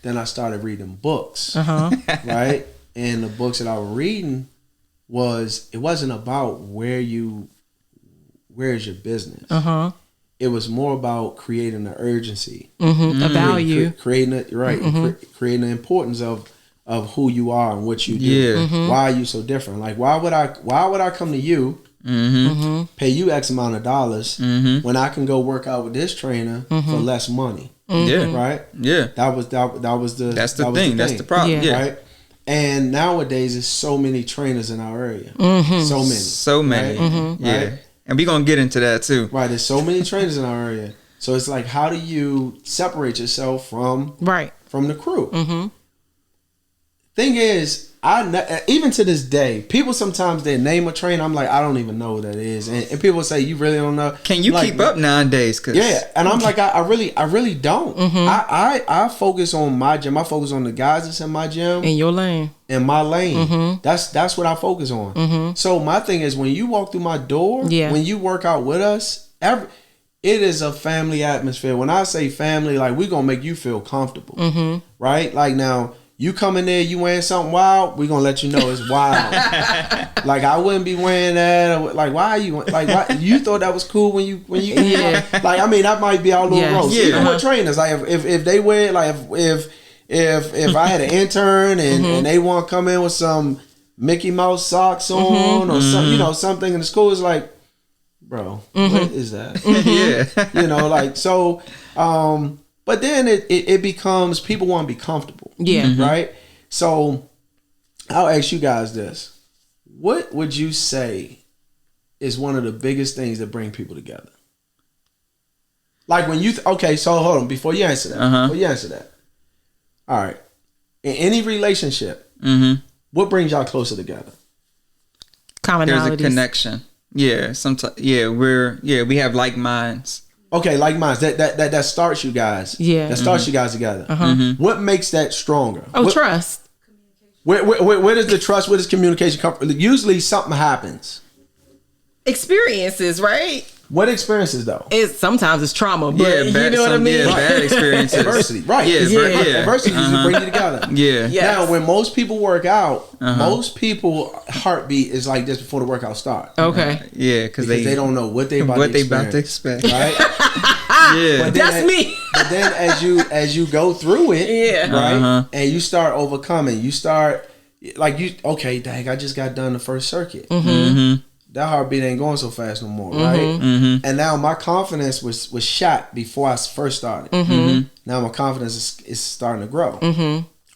Then I started reading books. Right? And the books that I was reading it wasn't about where's your business. It was more about creating an urgency. A value. Creating it, right. Creating the importance of who you are and what you do. Why are you so different? Like, why would I come to you, pay you X amount of dollars when I can go work out with this trainer for less money? Right? Yeah. That's the thing. That's the problem. Yeah. Right? And nowadays, there's so many trainers in our area. So many. Right? Yeah. Right? And we're going to get into that too. Right. There's so many trainers in our area. So it's like, how do you separate yourself from the crew? Thing is, even to this day, people sometimes they name a trainer. I'm like, I don't even know what that is, and people say, you really don't know. Can you keep up nowadays? And I'm like, I really don't. I focus on my gym. I focus on the guys that's in my gym. In your lane. In my lane. That's what I focus on. So my thing is, when you walk through my door, when you work out with us, it is a family atmosphere. When I say family, like, we're gonna make you feel comfortable, right? Like, now, you come in there, you wearing something wild, we gonna let you know it's wild. Like, I wouldn't be wearing that. Like, why are you, like, why you thought that was cool when you like, I mean, that might be our little roast. Even with trainers, like, if they wear, like, if I had an intern and they want to come in with some Mickey Mouse socks on or some, something in the school, is like, bro, what is that? Like, so, but then it becomes, people want to be comfortable. Right? So I'll ask you guys this. What would you say is one of the biggest things that bring people together? Like, when you, okay, so hold on, before you answer that. All right. In any relationship, what brings y'all closer together? Commonalities. There's a connection. Yeah. Sometimes, we have like minds. Okay, like minds. That starts you guys. Yeah. That starts you guys together. What makes that stronger? Trust. Where does the trust, where does communication come from? Usually something happens. Experiences, right? What experiences, though? Sometimes it's trauma, but you know what I mean? Bad experiences. Adversity, right. Adversity usually bring you together. Yeah. Yes. Now, when most people work out, most people heartbeat is like this before the workout starts. Okay. Because they don't know what they about to expect. Right? Yeah. That's me. But then as you go through it, right, and you start overcoming, you start, like, okay, dang, I just got done the first circuit. That heartbeat ain't going so fast no more, right? And now my confidence was shot before I first started. Now my confidence is starting to grow.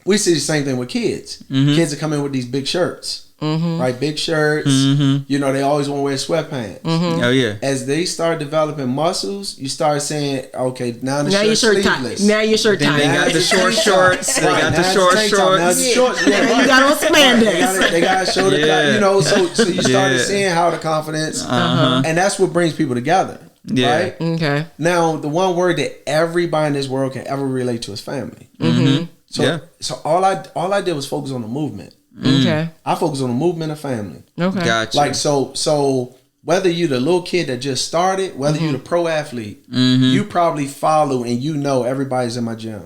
We see the same thing with kids. Kids that come in with these big shirts, right? Big shirts. You know, they always want to wear sweatpants. Oh yeah. As they start developing muscles, you start saying, okay, now the shirt's shirt sleeveless. Now your shirt Then time. they got the short shorts. They got the now short it's tank top. Now it's shorts. shorts. Yeah, You right. got on spandex. They got to show the, Yeah. you know, so you started Yeah. seeing how the confidence, Uh-huh. and that's what brings people together. Yeah. Right? Okay. Now, the one word that everybody in this world can ever relate to is family. So, Yeah. so all I did was focus on the movement. Okay. I focus on the movement of family. Okay. Gotcha. Like so whether you the little kid that just started, whether you the pro athlete, you probably follow and you know everybody's in my gym.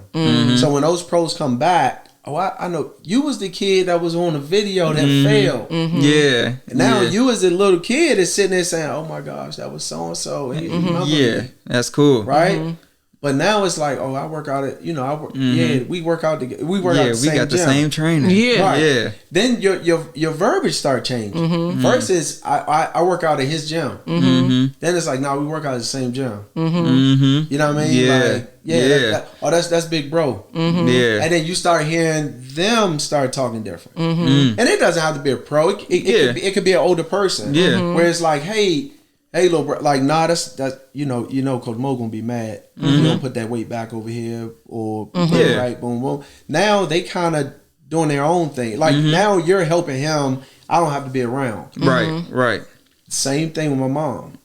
So when those pros come back, I know you was the kid that was on the video that failed. Yeah. And now yeah. you as a little kid is sitting there saying, "Oh my gosh, that was so and so." Yeah. That's cool. Right. But now it's like, oh, I work out at, you know, yeah, we work out together. We work out Yeah, the we same got the gym. same trainer. Yeah. Right. Yeah. Then your verbiage start changing. First is I work out at his gym. Then it's like, no, we work out at the same gym. Mm-hmm. You know what I mean? Yeah. Like, Yeah. That's big bro. Yeah. And then you start hearing them start talking different. And it doesn't have to be a pro. It could be an older person. Yeah. Where it's like, hey, little bro, like, nah, that's you know, Coach Mo gonna be mad. You don't put that weight back over here or put it right, boom, boom. Now they kind of doing their own thing. Like now you're helping him. I don't have to be around. Right. Right. Same thing with my mom.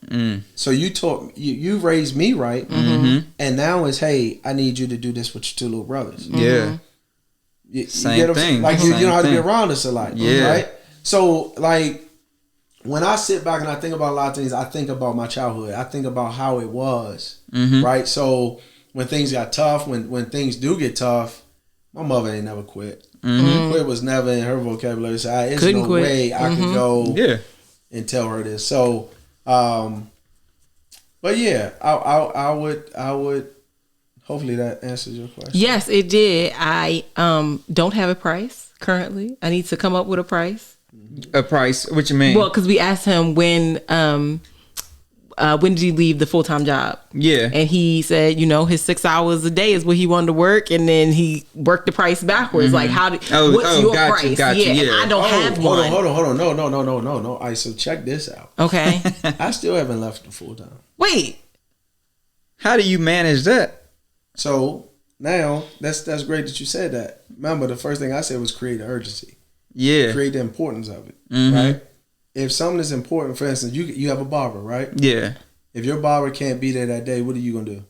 So you taught you raised me right, and now it's, hey, I need you to do this with your two little brothers. Yeah. You Same get what I'm thing. saying? Like you don't have to be around us a lot. Yeah. Right. So like when I sit back and I think about a lot of things, I think about my childhood. I think about how it was. Right. So when things got tough, when things do get tough, my mother ain't never quit. Quit was never in her vocabulary. So it's Couldn't no quit. way I could go Yeah. and tell her this. So, but yeah, I would. Hopefully that answers your question. Yes, it did. I don't have a price currently. I need to come up with a price. A price? What you mean? Well, because we asked him when did he leave the full-time job? Yeah. And he said, you know, his 6 hours a day is what he wanted to work, and then he worked the price backwards. Like, what's your price? Gotcha, yeah, yeah. I don't have hold one. on. No. All right, so check this out. Okay. I still haven't left the full time. Wait. How do you manage that? So now that's great that you said that. Remember, the first thing I said was create the urgency. Yeah. Create the importance of it. Right. If something is important, for instance, you have a barber, right? Yeah. If your barber can't be there that day, what are you gonna do?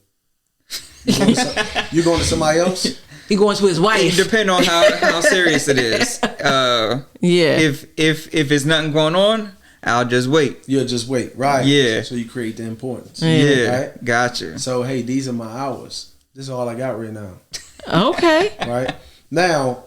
You going to somebody else? He going to his It wife. depends on how serious it is. Yeah. If it's nothing going on, I'll just wait. You'll just wait, right? Yeah. So you create the importance. Yeah. Right? Gotcha. So hey, these are my hours. This is all I got right now. Okay. Right now.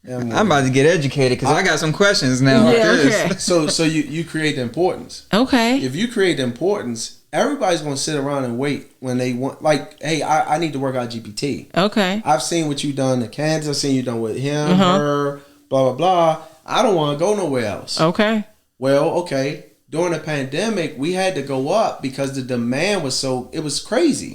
I'm about to get educated because I got some questions now. Yeah, with this. okay. So you create the importance. Okay. If you create the importance, everybody's gonna sit around and wait when they want. Like, hey, I need to work out GPT. Okay. I've seen what you done to Candace. I've seen you done with him, her, blah blah blah. I don't want to go nowhere else. Okay. Well, okay. During the pandemic, we had to go up because the demand was it was crazy.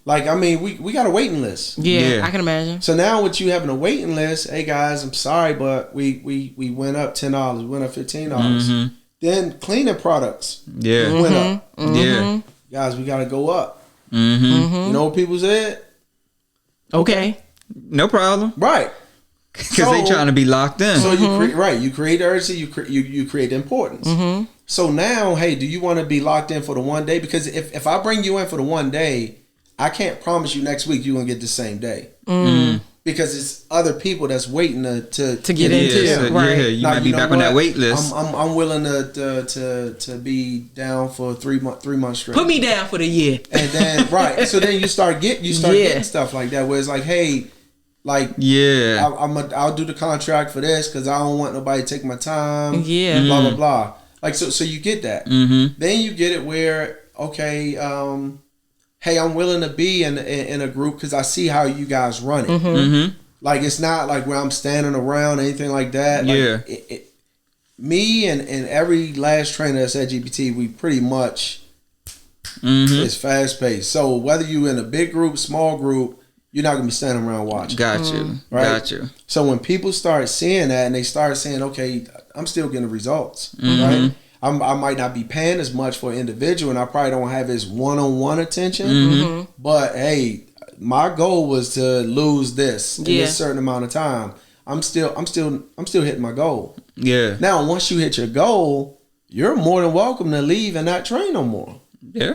Like, I mean, we got a waiting list. Yeah, Yeah. I can imagine. So now with you having a waiting list, hey guys, I'm sorry, but we went up $10, we went up $15. Then cleaning products Yeah. went up. Yeah. Guys, we got to go up. Mm-hmm. You know what people said? Okay. No problem. Right. Because they trying to be locked in. So you create urgency, you create importance. So now, hey, do you want to be locked in for the one day? Because if I bring you in for the one day, I can't promise you next week you're gonna get the same day. Because it's other people that's waiting to get into yeah, it. Right. Yeah, you Now, might be know back on that what? wait list. I'm willing to be down for 3 months straight. Put me down for the year. And then so then you start getting stuff like that where it's like, hey, like, Yeah. I'll do the contract for this because I don't want nobody to take my time. Yeah. Blah blah blah. Like so you get that. Then you get it where okay, hey, I'm willing to be in a group because I see how you guys run it. Like it's not like where I'm standing around or anything like that. Like, Yeah. Me and every last trainer that's at GPT, we pretty much it's fast paced. So whether you in a big group, small group, you're not gonna be standing around watching. Got you. Right? Got you. So when people start seeing that and they start saying, okay, I'm still getting results, right? I might not be paying as much for an individual, and I probably don't have his one-on-one attention. But hey, my goal was to lose this in this certain amount of time. I'm still hitting my goal. Yeah. Now, once you hit your goal, you're more than welcome to leave and not train no more. Yeah.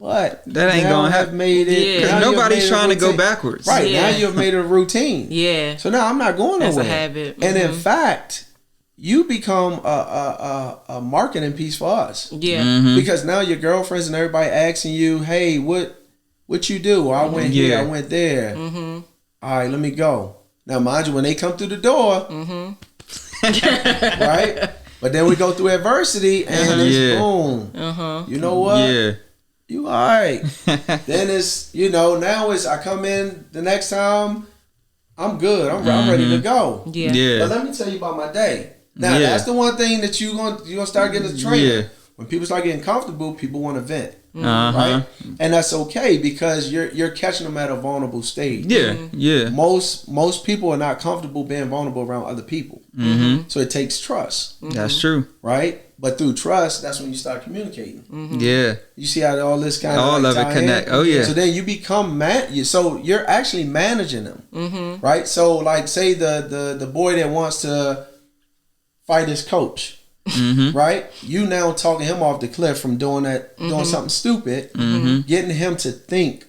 But that ain't gonna happen. Made it because nobody's trying to go backwards. Right now, you have made it a routine. Yeah. So now I'm not going nowhere. That's a habit. And in fact, you become a marketing piece for us. Yeah. Because now your girlfriends and everybody asking you, "Hey, what you do?" Well, I went here, I went there. All right, let me go. Now, mind you, when they come through the door, right? But then we go through adversity, and it's boom. You know what? Yeah. You all right. Then it's, now it's, I come in the next time, I'm good. I'm ready to go. Yeah. But let me tell you about my day. Now, that's the one thing that you're gonna start getting as a trainer. Yeah. When people start getting comfortable, people want to vent. Right? And that's okay because you're catching them at a vulnerable stage. Yeah. Most people are not comfortable being vulnerable around other people. So it takes trust. That's true. Right? But through trust, that's when you start communicating. Yeah. You see how all this kind of all of it connect. Oh yeah. So then you become so you're actually managing them. Right? So like say the boy that wants to fight his coach. Right? You now talking him off the cliff from doing something stupid, getting him to think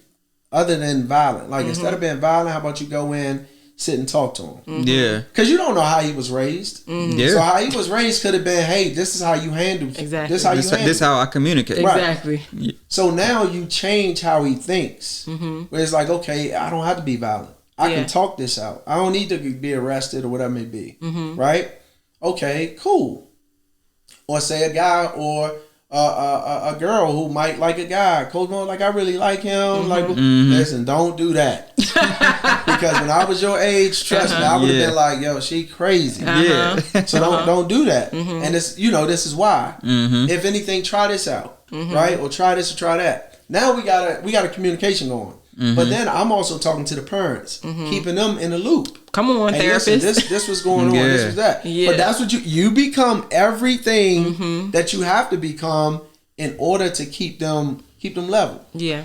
other than violent. Like instead of being violent, how about you go in, sit and talk to him? Yeah. Because you don't know how he was raised. Yeah. So how he was raised could have been, hey, this is how you handle. Exactly. This is how I communicate. Exactly. Right. So now you change how he thinks. Where it's like, okay, I don't have to be violent. I can talk this out. I don't need to be arrested or whatever it may be. Right? Okay, cool. Or say a guy or a girl who might like a guy. Coach, like I really like him. Like, listen, don't do that. Because when I was your age, trust me, I would have been like, yo, she crazy. Yeah. So don't do that. And it's this is why. If anything, try this out, right? Or try this or try that. Now we got a communication going. But then I'm also talking to the parents, keeping them in the loop. Come on, hey, therapist. Listen, this was going on. This was that. Yeah. But that's what you become everything that you have to become in order to keep them level. Yeah.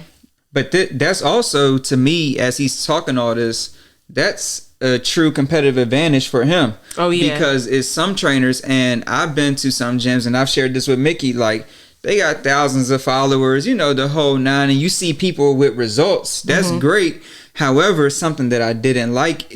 But that's also, to me, as he's talking all this, that's a true competitive advantage for him. Oh yeah. Because it's some trainers, and I've been to some gyms, and I've shared this with Mickey, like they got thousands of followers, the whole nine, and you see people with results. That's great. However, something that I didn't like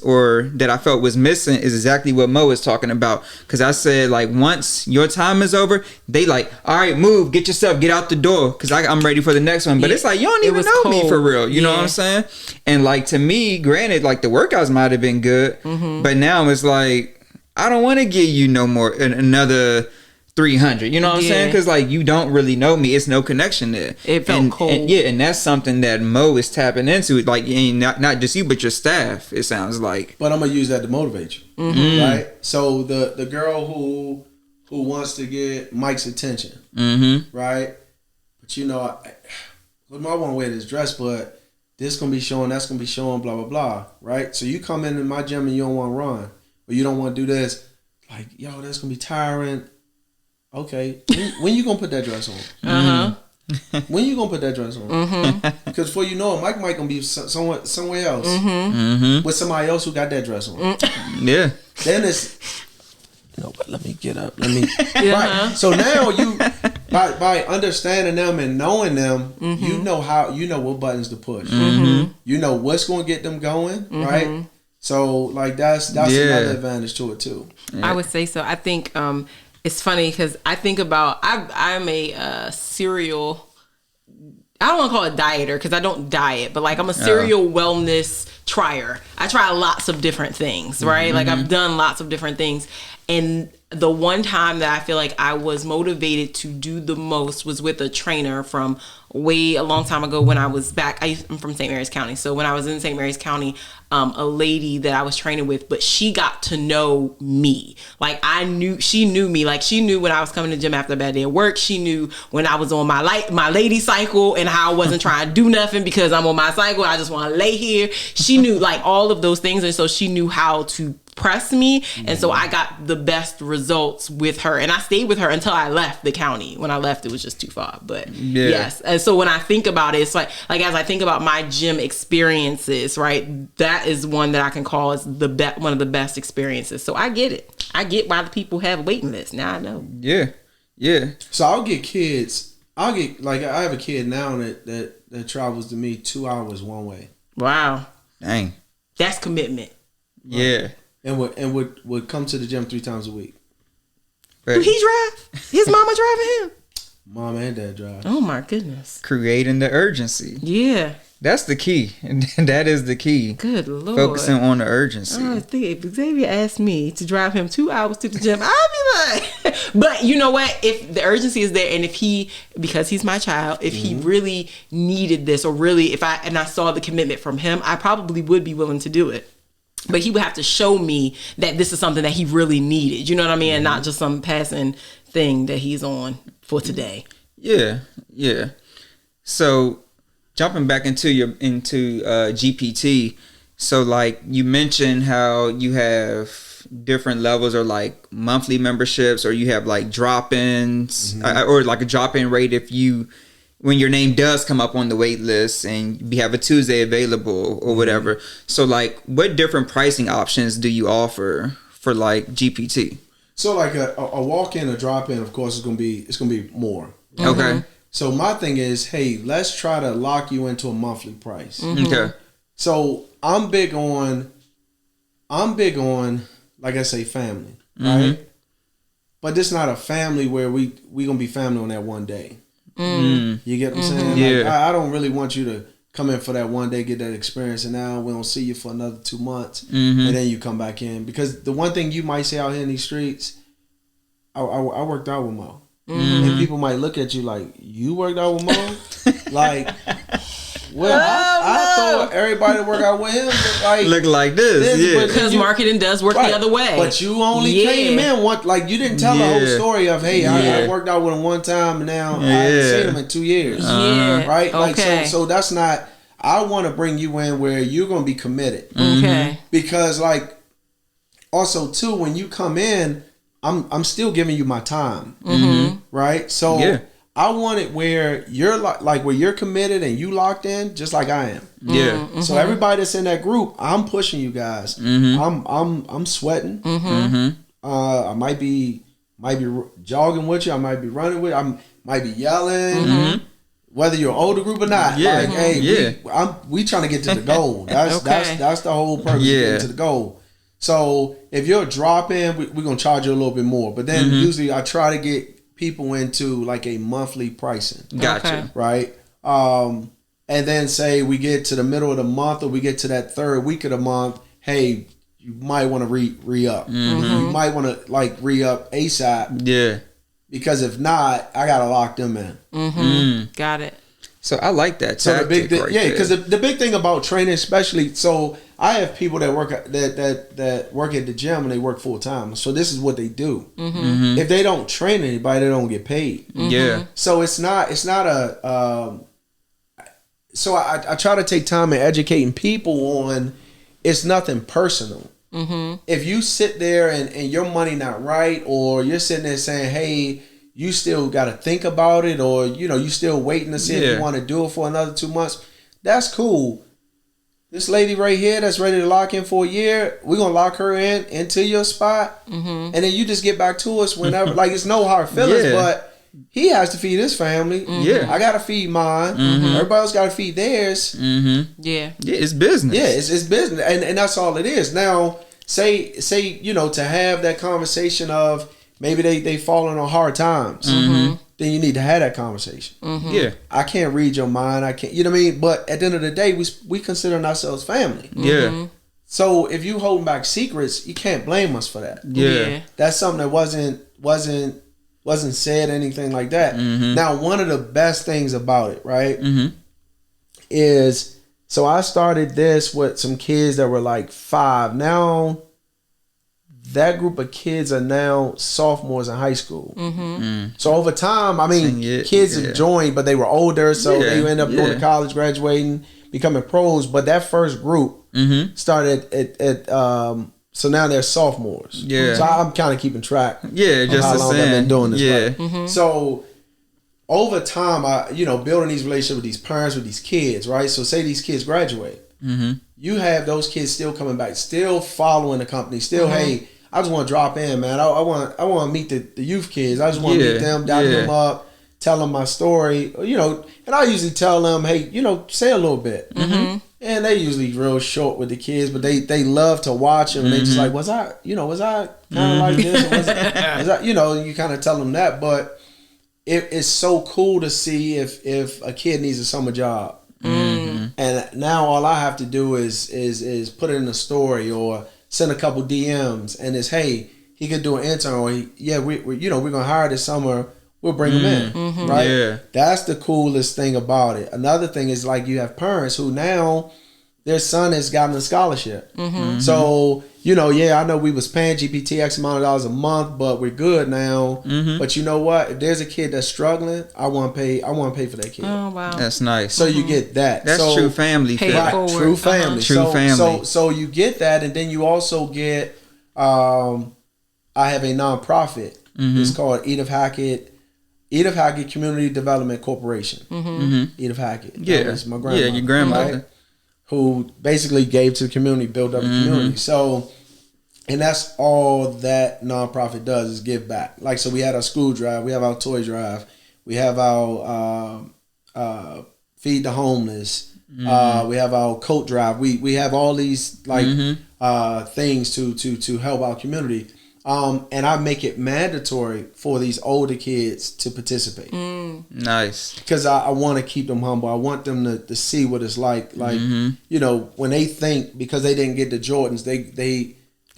or that I felt was missing is exactly what Mo is talking about. Because I said, like, once your time is over, they like, all right, move, get out the door, because I'm ready for the next one. But it's like, you don't even know me for real. You know what I'm saying? And like, to me, granted, like the workouts might have been good, but now it's like, I don't want to give you no more another 300, you know what I'm saying? Because like you don't really know me, it's no connection there. It felt cold. And that's something that Mo is tapping into, like not just you but your staff, it sounds like. But I'm gonna use that to motivate you, right? So the girl who wants to get Mike's attention, right? But I want to wear this dress, but this gonna be showing, that's gonna be showing, blah blah blah, right? So you come in my gym and you don't want to run, or you don't want to do this, like that's gonna be tiring. Okay, when you gonna put that dress on? When you gonna put that dress on? Because before you know it, Mike might gonna be somewhere else with somebody else who got that dress on. Yeah. Then it's but let me get up. Right. So now you by understanding them and knowing them, you know what buttons to push. You know what's gonna get them going, right? So like that's another advantage to it too. I would say so. I think it's funny because I think about I'm a serial. I don't want to call it dieter because I don't diet, but like I'm a serial wellness trier. I try lots of different things, right? Like I've done lots of different things, And the one time that I feel like I was motivated to do the most was with a trainer from way a long time ago when I was back. I'm from St. Mary's County. So when I was in St. Mary's County, a lady that I was training with, but she got to know me. Like she knew me. Like she knew when I was coming to the gym after a bad day of work. She knew when I was on my lady cycle and how I wasn't trying to do nothing because I'm on my cycle. I just want to lay here. She knew like all of those things. And so she knew how to press me, and so I got the best results with her, and I stayed with her until I left the county. When I left, it was just too far. But yes, and so when I think about it, it's like as I think about my gym experiences, right, that is one that I can call as one of the best experiences. So I get it. I get why the people have waiting lists. Now I know. Yeah. So I'll get kids. I have a kid now that travels to me 2 hours one way. Wow. Dang. That's commitment. Yeah. And would come to the gym 3 times a week. Do he drive? His mama driving him? Mom and dad drive. Oh my goodness. Creating the urgency. Yeah. That's the key. And that is the key. Good Lord. Focusing on the urgency. I think if Xavier asked me to drive him 2 hours to the gym, I'd be like, but you know what? If the urgency is there, and if because he's my child, if he really needed this, or really, I saw the commitment from him, I probably would be willing to do it. But he would have to show me that this is something that he really needed. You know what I mean? And not just some passing thing that he's on for today. Yeah. So jumping back into GPT. So like you mentioned how you have different levels, or like monthly memberships, or you have like drop-ins, or like a drop-in rate when your name does come up on the wait list and we have a Tuesday available or whatever. So like what different pricing options do you offer for like GPT? So like a walk-in, a drop-in, of course, it's gonna be more. Okay. So my thing is, hey, let's try to lock you into a monthly price. Okay. So I'm big on like I say, family, right? But this not a family where we gonna be family on that one day. You get what I'm saying? Yeah. Like, I don't really want you to come in for that one day, get that experience, and now we don't see you for another 2 months, and then you come back in. Because the one thing you might say out here in these streets, I worked out with Mo. And people might look at you like, you worked out with Mo? Like, well, I thought everybody that work out with him look like this. Yeah. Because marketing does work the other way. But you only came in one, like you didn't tell the whole story of, hey, I worked out with him one time and now I haven't seen him in 2 years. Right? Like, so that's not, I want to bring you in where you're going to be committed. Okay. Because like, also too, when you come in, I'm still giving you my time. Right? So I want it where you're like where you're committed and you locked in, just like I am. So everybody that's in that group, I'm pushing you guys. I'm sweating. I might be jogging with you. I might be running with you. I might be yelling. Whether you're an older group or not. Like, hey, we trying to get to the goal. That's the whole purpose. Getting to the goal. So if you're dropping, we're gonna charge you a little bit more. But then usually I try to get people into like a monthly pricing. Gotcha. Right? And then say we get to the middle of the month, or we get to that third week of the month, hey, you might want to re-up. You might want to like re-up ASAP. Yeah. Because if not, I gotta lock them in. Got it. So I like that tactic. So the big thing, because the big thing about training, especially, so I have people that work that work at the gym and they work full time. So this is what they do. If they don't train anybody, they don't get paid. So it's not a. So I try to take time in educating people on it's nothing personal. If you sit there and your money not right, or you're sitting there saying, hey, you still got to think about it, or you still waiting to see if you want to do it for another 2 months, that's cool. This lady right here that's ready to lock in for a year, we're gonna lock her into your spot, and then you just get back to us whenever. Like, it's no hard feelings, but he has to feed his family. I gotta feed mine. Everybody else gotta feed theirs. It's business. It's business, and that's all it is. Now, say to have that conversation of maybe they falling on hard times. Then you need to have that conversation. I can't read your mind. I can't, you know what I mean? But at the end of the day, we consider ourselves family. So if you holding back secrets, you can't blame us for that. Yeah. That's something that wasn't said, anything like that. Now, one of the best things about it, right, is, so I started this with some kids that were like 5. Now, that group of kids are now sophomores in high school. So over time, I mean, kids have joined, but they were older, so they end up going to college, graduating, becoming pros. But that first group started at so now they're sophomores. Yeah. So I'm kind of keeping track. Yeah, just how long I've been doing this. Yeah. Right? So over time, building these relationships with these parents, with these kids, right? So say these kids graduate. You have those kids still coming back, still following the company, still, hey, I just want to drop in, man. I want to meet the youth kids. I just want to meet them, dap them up, tell them my story. And I usually tell them, hey, say a little bit. And they usually real short with the kids, but they love to watch them. And they just like, was I kind of like this? Or was I, you kind of tell them that. But it's so cool to see if a kid needs a summer job. And now all I have to do is put it in a story or send a couple DMs, and it's, hey, he could do an intern, or we're gonna hire this summer. We'll bring him in, right? Yeah. That's the coolest thing about it. Another thing is, like, you have parents who now their son has gotten a scholarship. So I know we was paying GPT X amount of dollars a month, but we're good now. But you know what? If there's a kid that's struggling, I want to pay for that kid. Oh wow, that's nice. So you get that. That's true family. Right, true family. Family. So you get that, and then you also get. I have a nonprofit. It's called Edith Hackett Community Development Corporation. Edith Hackett. Yeah, that's my grandmother. Yeah, your grandmother. Right? Who basically gave to the community, built up the community. So, and that's all that nonprofit does, is give back. Like, so we had our school drive, we have our toy drive, we have our feed the homeless, we have our coat drive. We have all these things to help our community. And I make it mandatory for these older kids to participate. Nice. Because I want to keep them humble. I want them to see what it's like. Like, when they think because they didn't get the Jordans, they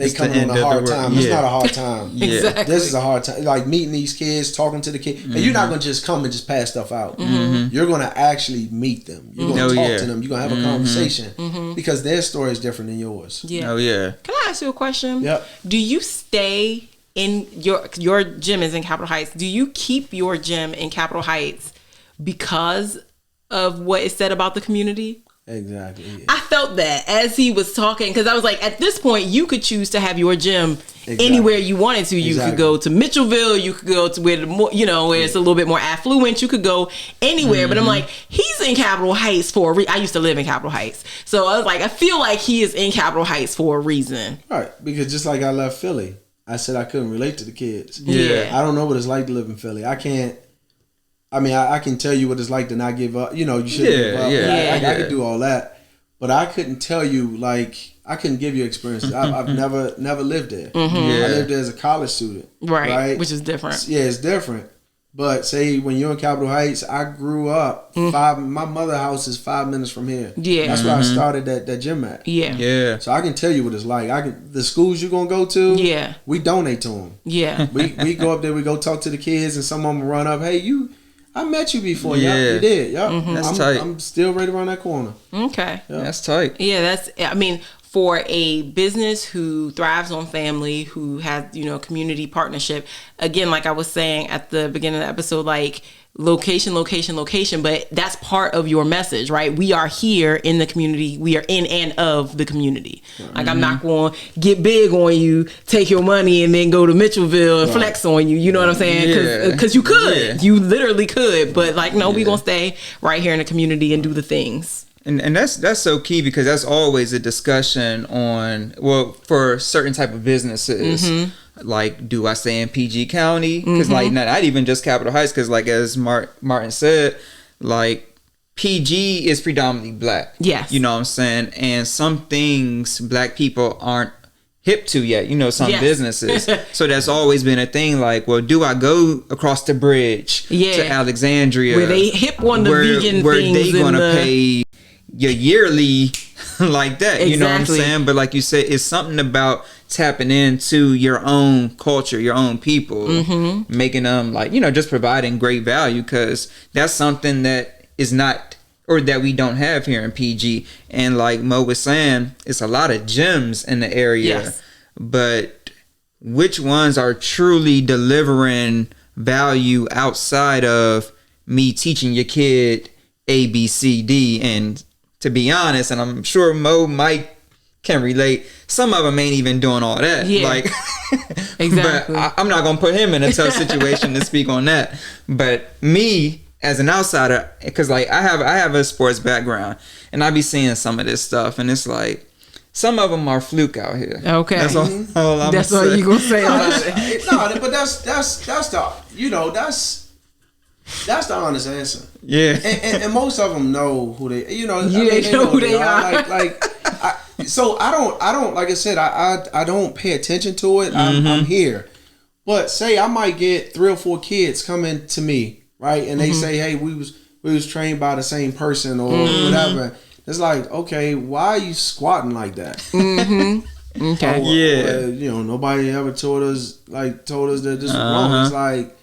come on a hard time. It's not a hard time. Exactly. This is a hard time. Like, meeting these kids, talking to the kids. And you're not going to just come and just pass stuff out. You're going to actually meet them. You're going to talk to them. You're going to have a conversation. Because their story is different than yours. Yeah. Oh, yeah. Can I ask you a question? Yep. Do you stay in your gym is in Capitol Heights? Do you keep your gym in Capitol Heights because of what is said about the community? Exactly. Yeah. I felt that as he was talking, because I was like, at this point, you could choose to have your gym anywhere you wanted to. You could go to Mitchellville. You could go to where the more, where it's a little bit more affluent. You could go anywhere. But I'm like, he's in Capitol Heights for a reason. I used to live in Capitol Heights, so I was like, I feel like he is in Capitol Heights for a reason. Right, because just like I left Philly, I said I couldn't relate to the kids. Yeah. I don't know what it's like to live in Philly. I can't. I mean, I can tell you what it's like to not give up. You shouldn't give up. I could do all that. But I couldn't tell you, I couldn't give you experiences. I've never lived there. I lived there as a college student. Right? Which is different. Yeah, it's different. But say when you're in Capitol Heights, I grew up my mother's house is 5 minutes from here. Yeah. That's where I started that gym at. Yeah. Yeah. So I can tell you what it's like. The schools you're going to go to, we donate to them. Yeah. We go up there, we go talk to the kids, and some of them run up, hey, I met you before. Yeah, you did. Yep. That's tight. I'm still right around that corner. Okay. Yep. That's tight. Yeah, for a business who thrives on family, who has, community partnership, again, like I was saying at the beginning of the episode, like location, but that's part of your message, right? We are here in the community. We are in and of the community. Like, I'm not going to get big on you, take your money, and then go to Mitchellville and flex on you. You know what I'm saying? Because you could. Yeah. You literally could. But no, we're going to stay right here in the community and do the things. And that's so key, because that's always a discussion for certain type of businesses. Like, do I stay in PG County? Because not even just Capitol Heights, because as Martin said, PG is predominantly black. Yes. You know what I'm saying? And some things black people aren't hip to yet, some businesses. So that's always been a thing, do I go across the bridge to Alexandria? Where they hip on the vegan where things. Where they going to pay your yearly like that. You know what I'm saying? But like you said, it's something about tapping into your own culture, your own people, making them like, you know, just providing great value, because that's something that is not, or that we don't have here in PG. And like Mo was saying, it's a lot of gems in the area, but which ones are truly delivering value outside of me teaching your kid A, B, C, D? And to be honest, and I'm sure Mo, Mike can relate, some of them ain't even doing all that. Like, exactly. But I'm not gonna put him in a tough situation to speak on that. But me as an outsider, because like I have a sports background, and I be seeing some of this stuff, and it's like some of them are fluke out here. Okay, that's all I'm that's all you gonna say about it. No, but that's the, you know, that's the honest answer. Yeah, and most of them know who they, you know. Yeah, I mean, they know who they are. So I don't like I said, I don't pay attention to it. I'm here, but say I might get 3 or 4 kids coming to me, right, and they say, hey, we was trained by the same person or whatever. It's like, okay, why are you squatting like that? Okay, you know, nobody ever told us that this is wrong. It's like,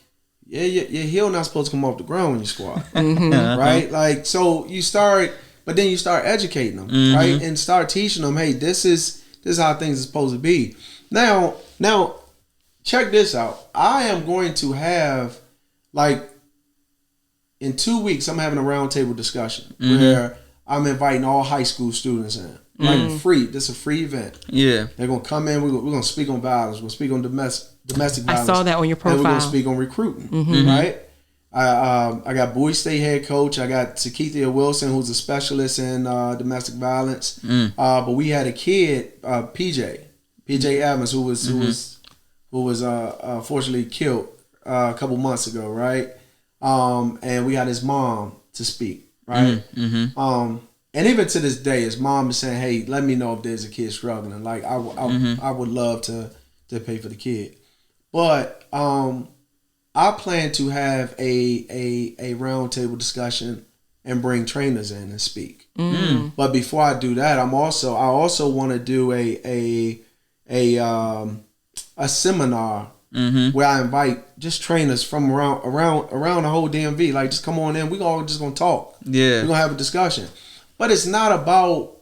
yeah, your heel not supposed to come off the ground when you squat, right? Like, so you start, but then you start educating them, right, and start teaching them, hey, this is how things are supposed to be. Now, check this out. I am going to have, like, in 2 weeks, I'm having a roundtable discussion where I'm inviting all high school students in, like free. This is a free event. Yeah, they're gonna come in. We're gonna speak on violence. We'll speak on domestic violence. I saw that on your profile. And we're gonna speak on recruiting, right? I got Bowie State head coach. I got Sakithia Wilson, who's a specialist in domestic violence. But we had a kid, PJ Evans, who was fortunately killed a couple months ago, right? And we had his mom to speak, right? And even to this day, his mom is saying, hey, let me know if there's a kid struggling. Like, I would love to pay for the kid. But I plan to have a roundtable discussion and bring trainers in and speak. But before I do that, I also want to do a seminar where I invite just trainers from around the whole DMV. Like, just come on in. We all just gonna talk. Yeah, we're gonna have a discussion. But it's not about.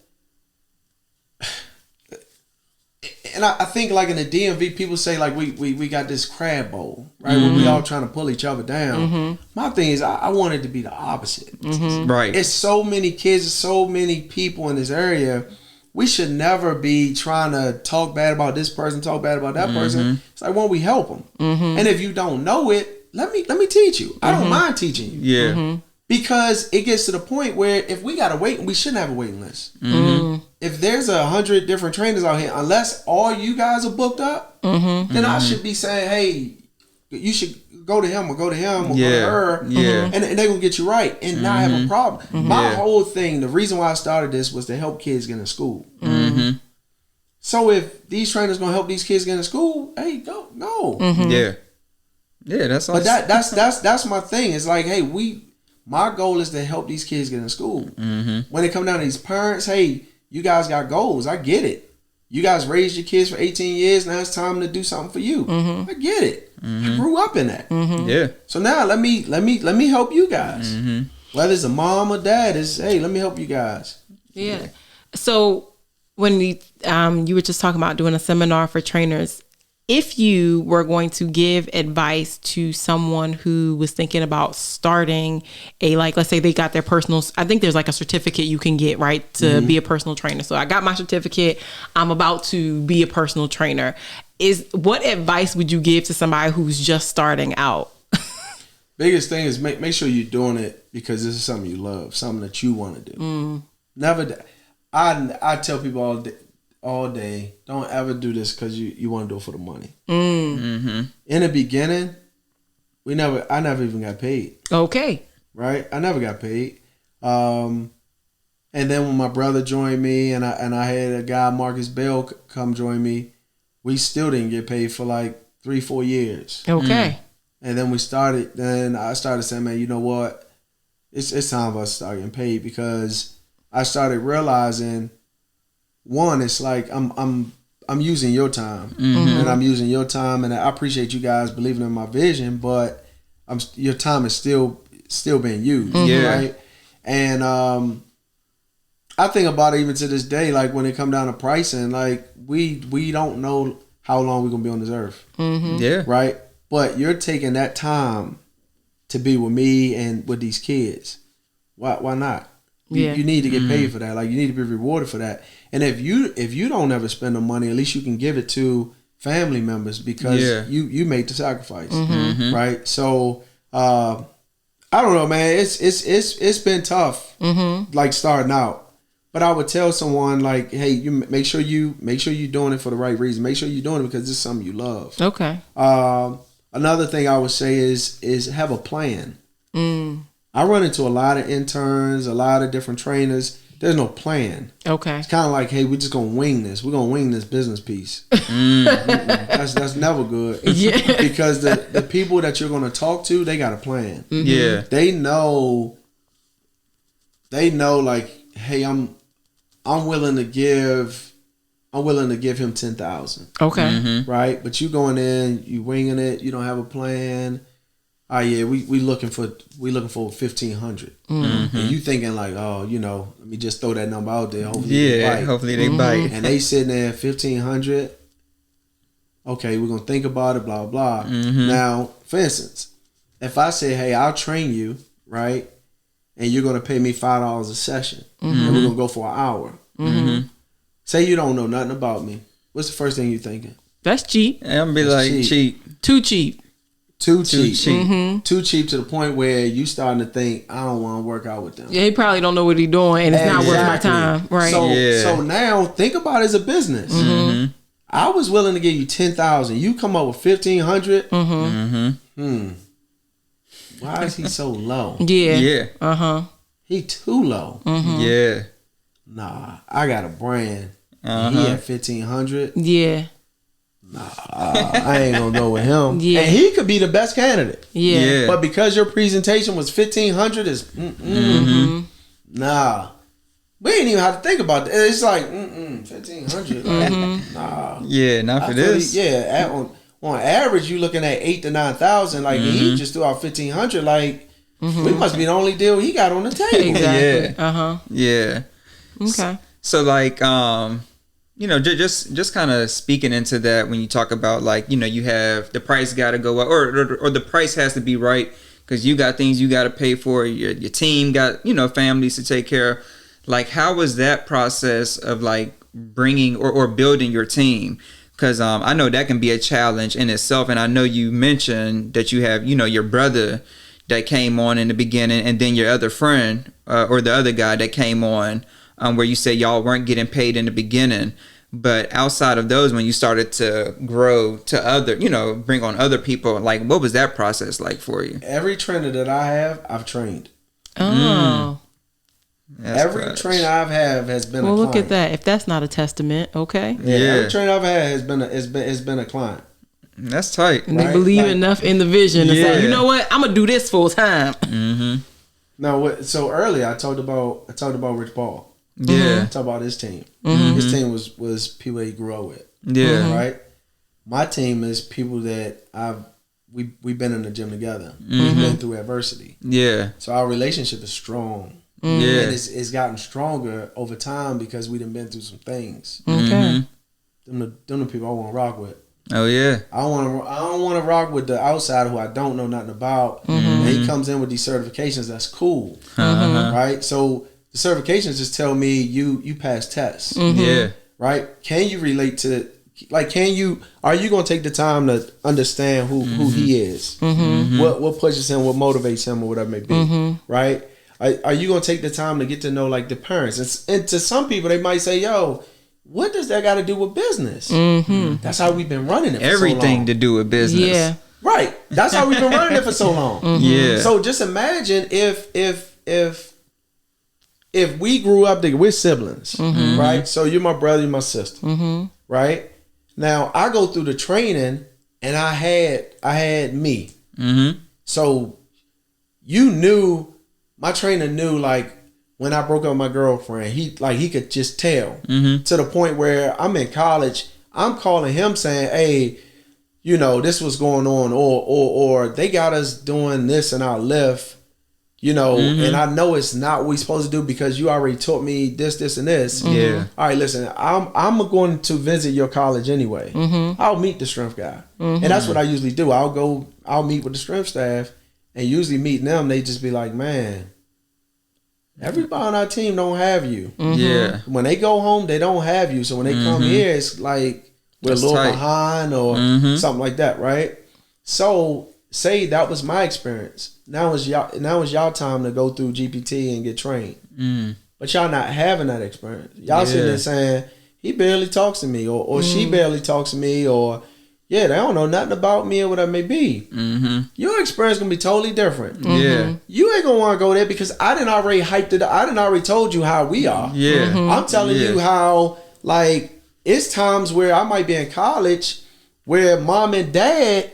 And I think, like, in the DMV, people say, like, we got this crab bowl, right? Where we all trying to pull each other down. My thing is, I want it to be the opposite. Right. It's so many kids, so many people in this area. We should never be trying to talk bad about this person, talk bad about that person. It's like, why don't we help them? And if you don't know it, let me teach you. I don't mind teaching you. Yeah. Because it gets to the point where if we got to wait, we shouldn't have a waiting list. If there's 100 different trainers out here, unless all you guys are booked up, then I should be saying, hey, you should go to him or go to him or go to her. And they're going to get you right and not have a problem. My whole thing, the reason why I started this was to help kids get into school. So if these trainers going to help these kids get into school, hey, go. Yeah, that's awesome. But that's my thing. It's like, hey, my goal is to help these kids get in school. When it comes down to these parents, hey, you guys got goals. I get it. You guys raised your kids for 18 years. Now it's time to do something for you. I get it. I grew up in that. Yeah. So now let me help you guys. Whether it's a mom or dad, is, hey, let me help you guys. Yeah. So when you were just talking about doing a seminar for trainers, if you were going to give advice to someone who was thinking about starting let's say they got their personal, I think there's like a certificate you can get, right, to be a personal trainer. So I got my certificate. I'm about to be a personal trainer. What advice would you give to somebody who's just starting out? Biggest thing is make sure you're doing it because this is something you love, something that you want to do. Never. I tell people all day, don't ever do this because you want to do it for the money. In the beginning, I never even got paid. Okay. Right? I never got paid. And then when my brother joined me and I had a guy, Marcus Bell, come join me, we still didn't get paid for like 3-4 years. Okay. And then I started saying, man, you know what? It's time for us to start getting paid because I started realizing one, it's like I'm using your time, and I'm using your time, and I appreciate you guys believing in my vision, but your time is still being used, right? And I think about it even to this day, like when it come down to pricing, like we don't know how long we're gonna be on this earth, right? But you're taking that time to be with me and with these kids. Why not? You need to get paid for that. Like you need to be rewarded for that. And if you don't ever spend the money, at least you can give it to family members because you made the sacrifice, right? So I don't know, man. It's been tough, like starting out. But I would tell someone like, hey, you make sure you're doing it for the right reason. Make sure you're doing it because it's something you love. Okay. Another thing I would say is have a plan. I run into a lot of interns, a lot of different trainers. There's no plan. Okay. It's kind of like, hey, we're just gonna wing this. We're gonna wing this business piece. That's never good. Yeah. Because the people that you're gonna talk to, they got a plan. Yeah. They know like, hey, I'm willing to give him 10,000. Okay. Right? But you going in, you winging it, you don't have a plan. Oh yeah, we looking for 1,500. And you thinking like, oh, let me just throw that number out there. Hopefully they bite. And they sitting there 1,500. Okay, we're gonna think about it. Blah blah. Now, for instance, if I say, hey, I'll train you, right, and you're gonna pay me $5 a session, and we're gonna go for an hour. Say you don't know nothing about me. What's the first thing you thinking? That's cheap. I'm gonna be like cheap. Too cheap. Too cheap. Too cheap to the point where you starting to think, I don't want to work out with them. Yeah, he probably don't know what he's doing, and it's not worth my time. Right. So now think about it as a business. I was willing to give you 10,000. You come up with 1,500. Why is he so low? Yeah. He too low. Yeah. Nah, I got a brand. He at 1,500. Yeah. Nah, I ain't gonna go with him. Yeah. And he could be the best candidate. Yeah. But because your presentation was 1,500, nah. We ain't even have to think about that. It's like 1,500. Nah. Yeah, not for this. On average, you looking at 8,000 to 9,000. Like he just threw out 1,500. Like we must be the only deal he got on the table. Exactly. Yeah. Okay. So like just kind of speaking into that when you talk about like, you have the price got to go up or the price has to be right because you got things you got to pay for. Your team got, families to take care of. Like, how was that process of like bringing or building your team? Because I know that can be a challenge in itself. And I know you mentioned that you have, your brother that came on in the beginning and then your other friend or the other guy that came on. Where you say y'all weren't getting paid in the beginning, but outside of those, when you started to grow to other, bring on other people, like what was that process like for you? Every trainer that I have, I've trained. Oh. Every trainer I've had has been a client. Well, look at that. If that's not a testament, okay. Yeah. Every trainer I've had has been a client. That's tight. And they believe enough in the vision to say, you know what, I'm gonna do this full time. Now, so earlier I talked about Rich Paul. Yeah. Talk about his team. His team was people he grew up with. Yeah. Right? My team is people that we've been in the gym together. We've been through adversity. Yeah. So our relationship is strong. Yeah. And it's gotten stronger over time because we done been through some things. Okay. Them the people I want to rock with. Oh yeah. I don't want to rock with the outsider who I don't know nothing about. And he comes in with these certifications. That's cool. Right? So the certifications just tell me you pass tests. Yeah. Right? Can you relate to like are you gonna take the time to understand who he is? What pushes him, what motivates him or whatever it may be. Right? Are you gonna take the time to get to know like the parents? And to some people they might say, yo, what does that got to do with business? That's how we've been running it for everything so long. To do with business. Yeah. Right. That's how we've been running it for so long. Yeah. So just imagine if we grew up together, we're siblings, right? So you're my brother, you're my sister, right? Now I go through the training, and I had me. So my trainer knew like when I broke up with my girlfriend, he could just tell to the point where I'm in college. I'm calling him saying, hey, this was going on, or they got us doing this in our lift, and I know it's not what we supposed to do because you already taught me this, and this. Yeah. All right, listen, I'm going to visit your college anyway. I'll meet the strength guy. And that's what I usually do. I'll meet with the strength staff, and usually meeting them, they just be like, man, everybody on our team don't have you. Yeah. When they go home, they don't have you. So when they come here, it's like we're That's a little tight. behind or something like that, right? So say that was my experience. Now it's y'all time to go through GPT and get trained. But y'all not having that experience. Y'all sitting there saying, he barely talks to me or she barely talks to me or they don't know nothing about me or whatever it may be. Your experience gonna be totally different. Yeah. You ain't gonna want to go there because I didn't already hyped it up. I didn't already told you how we are. Yeah. I'm telling you how, like, it's times where I might be in college where mom and dad,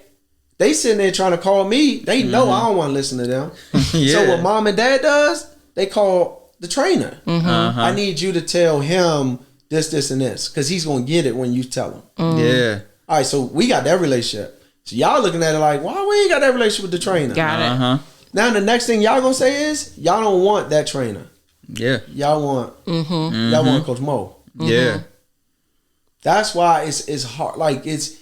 they sitting there trying to call me. They know I don't want to listen to them. So what mom and dad does, they call the trainer. I need you to tell him this, and this because he's gonna get it when you tell him. Yeah. All right, so we got that relationship. So y'all looking at it like, why we ain't got that relationship with the trainer? Got it. Now the next thing y'all gonna say is y'all don't want that trainer. Yeah. Y'all want Coach Mo. Yeah. That's why it's hard. Like it's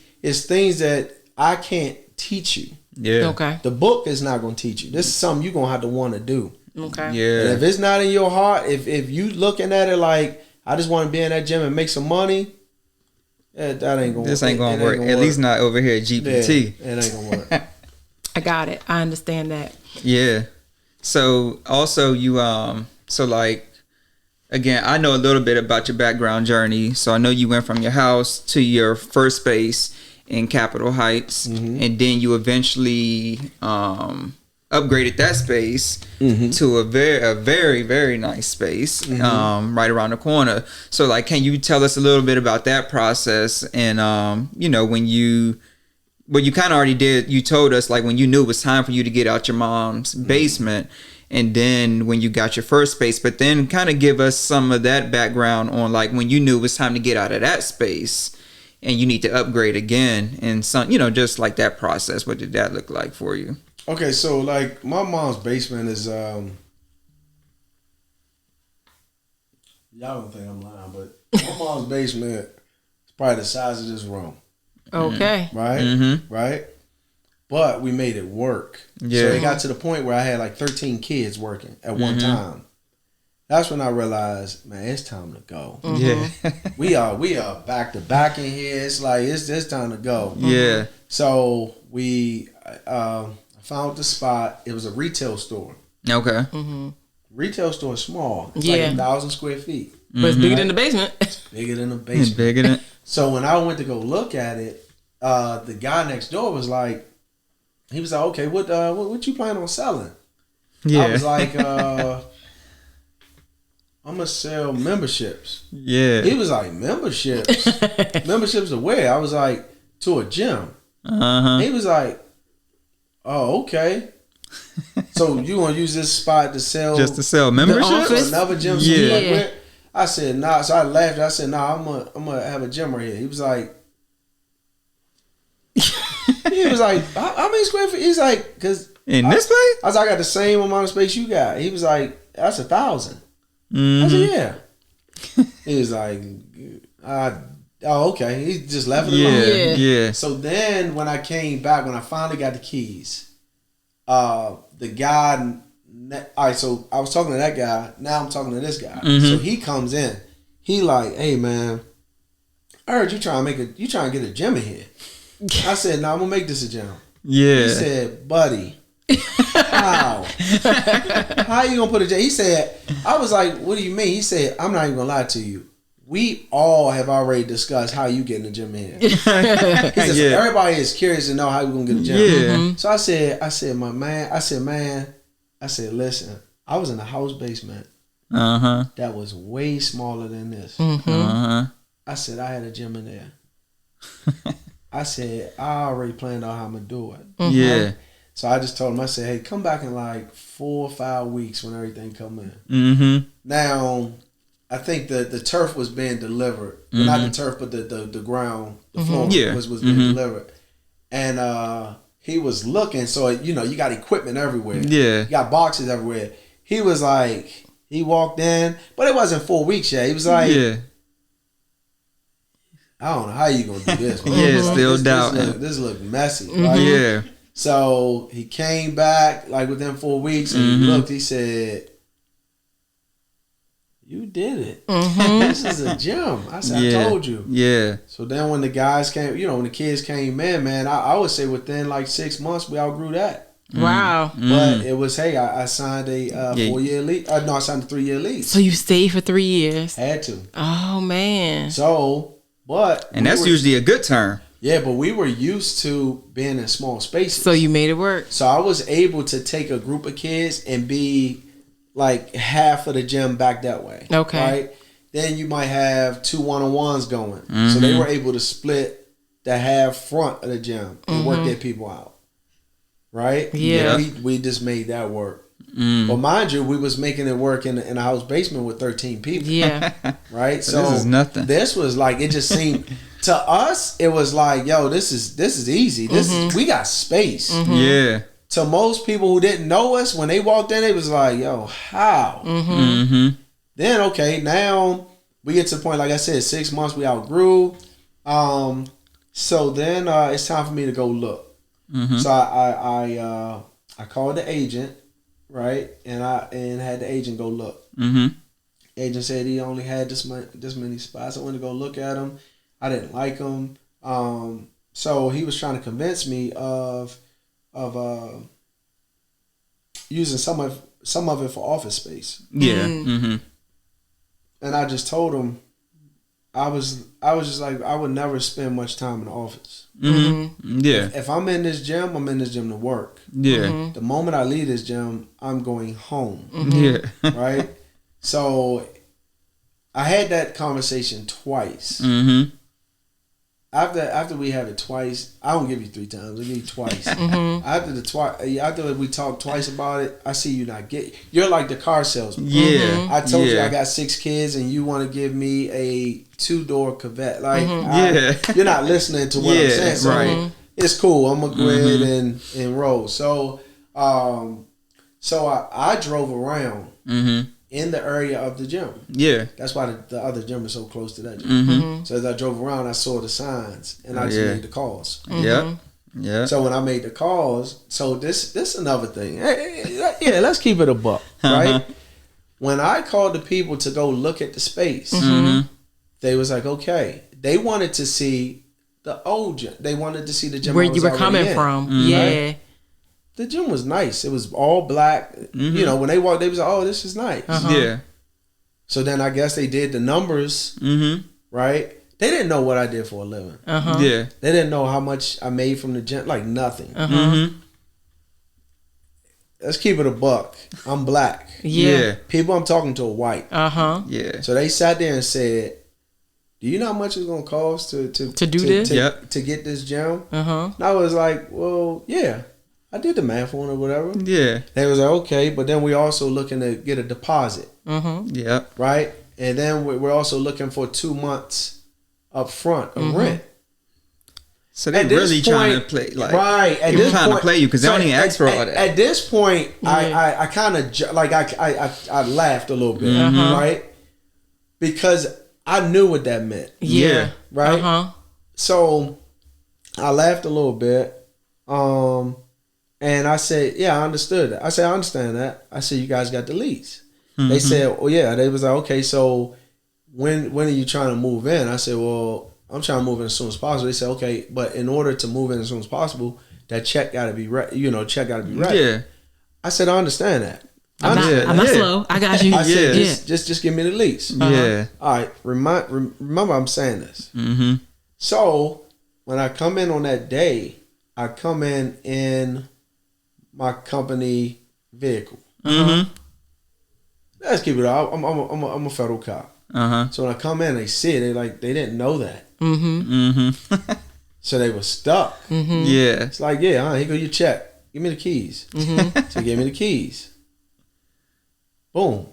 things that I can't teach you. Yeah. Okay. The book is not gonna teach you. This is something you're gonna have to want to do. Okay. Yeah. And if it's not in your heart, if you looking at it like I just want to be in that gym and make some money, that ain't gonna. This ain't gonna work. At least not over here at GPT. Yeah, it ain't gonna work. I got it. I understand that. Yeah. So also you so like again, I know a little bit about your background journey. So I know you went from your house to your first space in Capitol Heights, and then you eventually upgraded that space to a very, very nice space right around the corner. So like, can you tell us a little bit about that process? And when you kind of already did, you told us like when you knew it was time for you to get out your mom's basement, and then when you got your first space, but then kind of give us some of that background on like when you knew it was time to get out of that space and you need to upgrade again, and some, just like that process. What did that look like for you? Okay, so like my mom's basement is y'all don't think I'm lying, but my mom's basement is probably the size of this room. Okay. Right? Right? But we made it work. Yeah. So it got to the point where I had like 13 kids working at one time. That's when I realized, man, it's time to go. Yeah. We are back to back in here. It's like it's time to go. Yeah. So we found the spot. It was a retail store. Okay. Retail store is small. It's Yeah. like 1,000 square feet. But it's bigger than the basement. Bigger than the It's basement. bigger than. So when I went to go look at it, the guy next door was like, he was like, okay, what you plan on selling? Yeah. I was like, I'm gonna sell memberships. Yeah. He was like, memberships? Memberships to where? I was like, to a gym. He was like, oh, okay. So you gonna use this spot to sell Just to sell memberships? office? another gym? Yeah. Like, where? I said, nah. So I laughed. I said, nah, I'm gonna have a gym right here. He was like, how many square feet? He's like, cause In this place? I was like, I got the same amount of space you got. He was like, that's 1,000. I said, yeah. He was like, oh, okay. He just left it alone. Yeah. Yeah. So then when I came back, when I finally got the keys, the guy, all right, so I was talking to that guy. Now I'm talking to this guy. So he comes in. He like, hey, man, I heard you trying to get a gym in here. I said, no, I'm going to make this a gym. Yeah. He said, buddy, how? How you going to put a gym? He said, I was like, what do you mean? He said, I'm not even going to lie to you. We all have already discussed how you get in the gym in here. He said, so everybody is curious to know how you going to get a gym. Yeah. So I said, man, listen, I was in a house basement that was way smaller than this. I said, I had a gym in there. I said, I already planned out how I'm going to do it. Yeah. So I just told him, I said, hey, come back in like 4 or 5 weeks when everything come in. Mm-hmm. Now, I think the turf was being delivered. Well, not the turf, but the ground, the floor was being delivered. And he was looking, so, you know, you got equipment everywhere. Yeah. You got boxes everywhere. He was like, he walked in, but it wasn't 4 weeks yet. He was like, I don't know how you gonna do this. Man. Yeah, like, still doubting. This look messy. Right? Yeah. So he came back like within 4 weeks and he looked. He said, "You did it. This is a gym." I said, "I told you." Yeah. So then when the guys came, you know, when the kids came in, man, I would say within like 6 months we outgrew that. Wow. But it was, hey, I signed a 4-year lease. No, I signed a 3-year lease. So you stayed for 3 years. Had to. Oh man. So, but And that's usually a good term. Yeah, but we were used to being in small spaces. So you made it work. So I was able to take a group of kids and be like half of the gym back that way. Okay. Right? Then you might have 2 one-on-ones going. So they were able to split the half front of the gym and work their people out. Right? Yeah. We just made that work. But mind you, we was making it work in a house basement with 13 people. Yeah. Right? So this is nothing. This was like, it just seemed to us, it was like, yo, this is easy. We got space. Yeah. To most people who didn't know us, when they walked in, it was like, yo, how? Then, okay, now we get to the point, like I said, 6 months we outgrew. So then it's time for me to go look. So I called the agent, right? And had the agent go look. Agent said he only had this many spots. I went to go look at them. I didn't like them. So he was trying to convince me of using some of it for office space. Yeah. And I just told him I was just like, I would never spend much time in the office. Yeah. If I'm in this gym, I'm in this gym to work. Yeah. The moment I leave this gym, I'm going home. Yeah. Right? So I had that conversation twice. After we have it twice, I don't give you 3 times. I give you twice. After we talk twice about it, I see you not get. You're like the car salesman. Yeah. I told you I got 6 kids, and you want to give me a 2-door Corvette. Like, you're not listening to what I'm saying. So it's cool. I'm gonna go ahead and roll. So, I drove around in the area of the gym. Yeah. That's why the other gym is so close to that gym. So as I drove around, I saw the signs and I just made the calls. Yeah. So when I made the calls, so this another thing. Yeah, let's keep it a buck, right? When I called the people to go look at the space, they was like, okay. They wanted to see the old gym. They wanted to see the gym where you were coming from. Yeah. Right? The gym was nice. It was all black. You know, when they walked, they was like, "Oh, this is nice." Yeah. So then I guess they did the numbers, right? They didn't know what I did for a living. Yeah. They didn't know how much I made from the gym, like nothing. Let's keep it a buck. I'm black. Yeah. People I'm talking to are white. Yeah. So they sat there and said, "Do you know how much it's gonna cost to do this? To get this gym?" And I was like, "Well, yeah." I did the math on it or whatever. Yeah. They was like, okay, but then we're also looking to get a deposit. Yeah. Right? And then we're also looking for 2 months up front of rent. So they're really trying to play, like, right? At they're this trying point, to play you because they don't even ask for all that. At this point, I kind of like I laughed a little bit, right? Because I knew what that meant. Yeah. Right. So I laughed a little bit. And I said, yeah, I understood that. I said, I understand that. I said, you guys got the lease. They said, oh, yeah. They was like, okay, so when are you trying to move in? I said, well, I'm trying to move in as soon as possible. They said, okay, but in order to move in as soon as possible, that check got to be ready. Check got to be ready. Yeah. I said, I understand that. I'm not slow. I got you. I said, just give me the lease. Yeah. All right. Remember, I'm saying this. So when I come in on that day, I come in my company vehicle. Let's keep it out. I'm a federal cop. So when I come in, they see it. They didn't know that. So they were stuck. Yeah. It's like, here go your check. give me the keys. So he gave me the keys. Boom.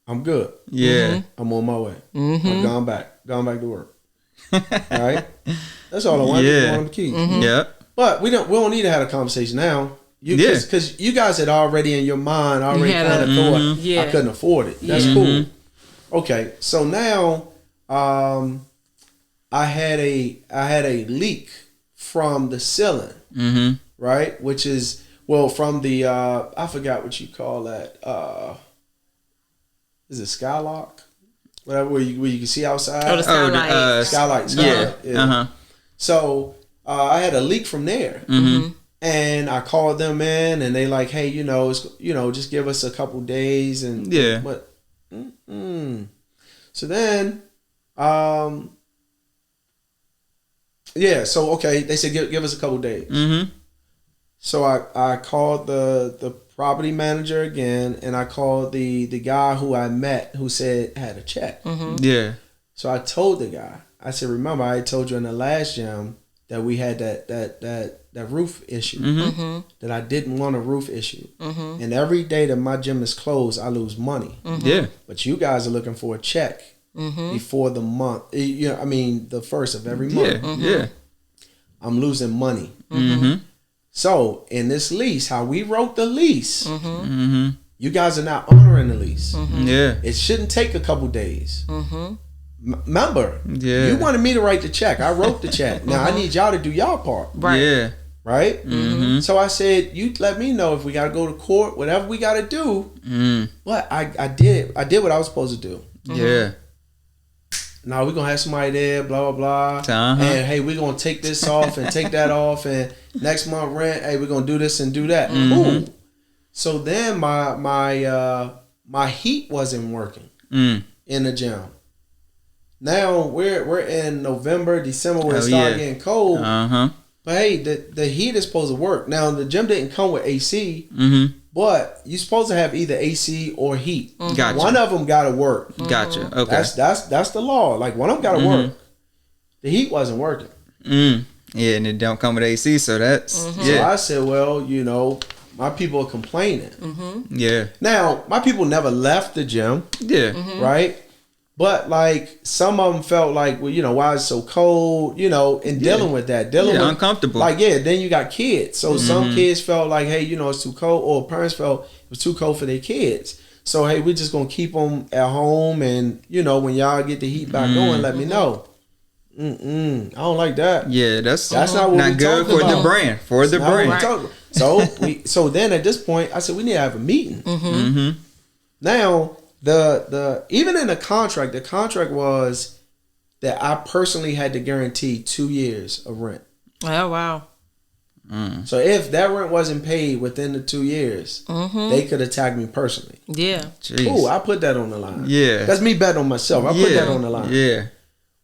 I'm good. Yeah. I'm on my way. I'm going back to work. All right. That's all I wanted. Yeah. I wanted the keys. Yep. But we don't need to have a conversation now. Because you guys had already in your mind kind of thought I couldn't afford it. That's cool. Okay. So now I had a leak from the ceiling. Right? Which is from the I forgot what you call that. Is it skylock? Whatever, where you can see outside. Oh, the skylight. Skylight. Yeah. So I had a leak from there, and I called them in, and they like, hey, just give us a couple days, and but so then, so okay, they said give us a couple days. So I called the property manager again, and I called the guy who I met who said had a check. Yeah. So I told the guy, I said, remember I told you in the last gym that we had that roof issue, that I didn't want a roof issue. And every day that my gym is closed, I lose money. Yeah. But you guys are looking for a check before the month. The first of every month. Yeah. I'm losing money. So in this lease, how we wrote the lease, you guys are not honoring the lease. Yeah. It shouldn't take a couple days. Remember, Yeah. you wanted me to write the check. I wrote the check. Now I need y'all to do y'all part. Right. Yeah. Right? So I said, you let me know if we got to go to court, whatever we got to do. But I did what I was supposed to do. Yeah. Now we're going to have somebody there, blah, blah, blah. And hey, we're going to take this off and take that off. And next month rent, hey, we're going to do this and do that. Cool. So then my heat wasn't working in the gym. Now we're in November, December, where it started getting cold. But hey, the heat is supposed to work. Now the gym didn't come with AC, but you're supposed to have either AC or heat. Gotcha. One of them got to work. Gotcha. Okay. That's the law. Like one of them got to work. The heat wasn't working. Yeah, and it don't come with AC, so that's So I said, well, my people are complaining. Yeah. Now my people never left the gym. Yeah. Right. But like some of them felt like, well, why is it so cold? And dealing with that, with uncomfortable. Like, then you got kids. So some kids felt like, hey, it's too cold, or parents felt it was too cold for their kids. So hey, we're just gonna keep them at home, and when y'all get the heat back going, let me know. I don't like that. Yeah, that's not what not we good talking for about. the brand. For the brand. So then at this point, I said we need to have a meeting. Now. The even in the contract was that I personally had to guarantee 2 years of rent. Oh wow! So if that rent wasn't paid within the 2 years, they could attack me personally. Yeah. Ooh, I put that on the line. Yeah. That's me betting on myself. I put that on the line. Yeah.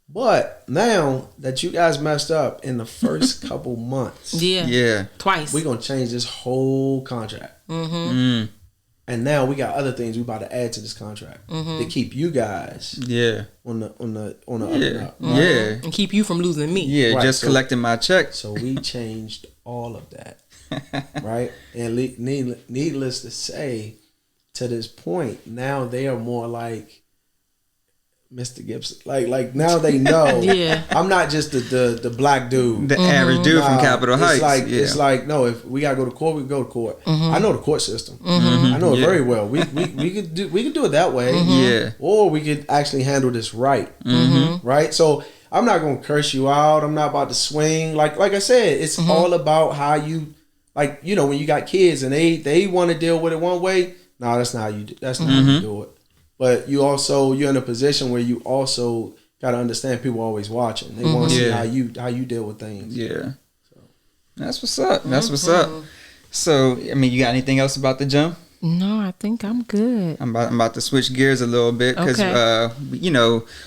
But now that you guys messed up in the first couple months, yeah, twice, we're gonna change this whole contract. And now we got other things we about to add to this contract to keep you guys on the up and up. Yeah. And keep you from losing me. Yeah, right, just collecting my check. So we changed all of that. Right? And needless to say, to this point, now they are more like Mr. Gibson. Like now they know I'm not just the black dude. The average dude from Capitol Heights. It's like, no, if we gotta go to court, we can go to court. I know the court system. I know it very well. We could do it that way. Yeah. Or we could actually handle this right. Right? So I'm not gonna curse you out. I'm not about to swing. Like I said, it's all about how you when you got kids and they want to deal with it one way. No, that's not how you do it. But you're in a position where you also got to understand people are always watching. They want to see how you deal with things. Yeah. So. That's what's up. That's what's up. So, you got anything else about the gym? No, I think I'm good. I'm about to switch gears a little bit because,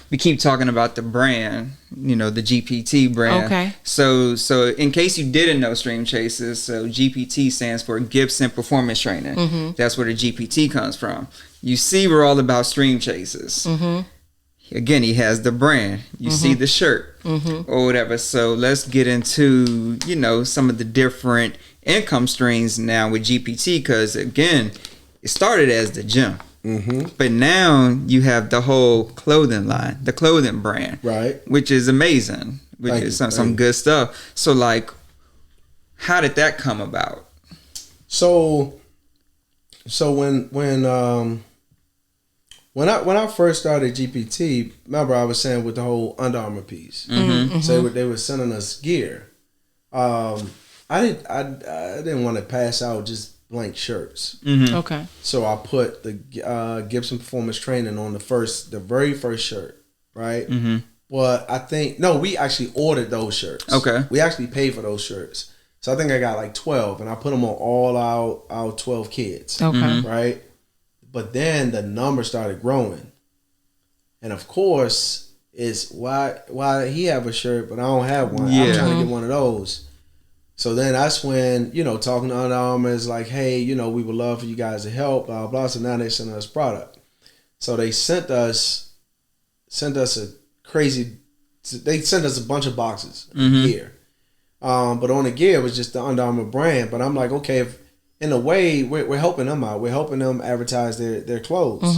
we keep talking about the brand, the GPT brand. Okay. So in case you didn't know Stream Chasers, so GPT stands for Gibson Performance Training. That's where the GPT comes from. You see, we're all about Stream Chasers. Again, he has the brand. You see the shirt or whatever. So let's get into, some of the different income streams now with GPT, because again, it started as the gym. But now you have the whole clothing line, the clothing brand, Right. which is amazing, which is some good stuff. So like, how did that come about? So when I first started GPT, remember I was saying with the whole Under Armour piece. So they were sending us gear. I didn't want to pass out just blank shirts. Okay. So I put the Gibson Performance Training on the very first shirt, right? But I think we actually ordered those shirts. Okay. We actually paid for those shirts. So I think I got like 12, and I put them on all our 12 kids. Okay. Right? But then the number started growing. And of course, it's why he have a shirt, but I don't have one. I'm trying to get one of those. So then that's when, talking to Under Armour is like, hey, we would love for you guys to help, blah, blah. So now they send us product. So they sent us a bunch of boxes of gear. But on the gear, it was just the Under Armour brand. But I'm like, okay, if in a way, we're helping them out. We're helping them advertise their clothes.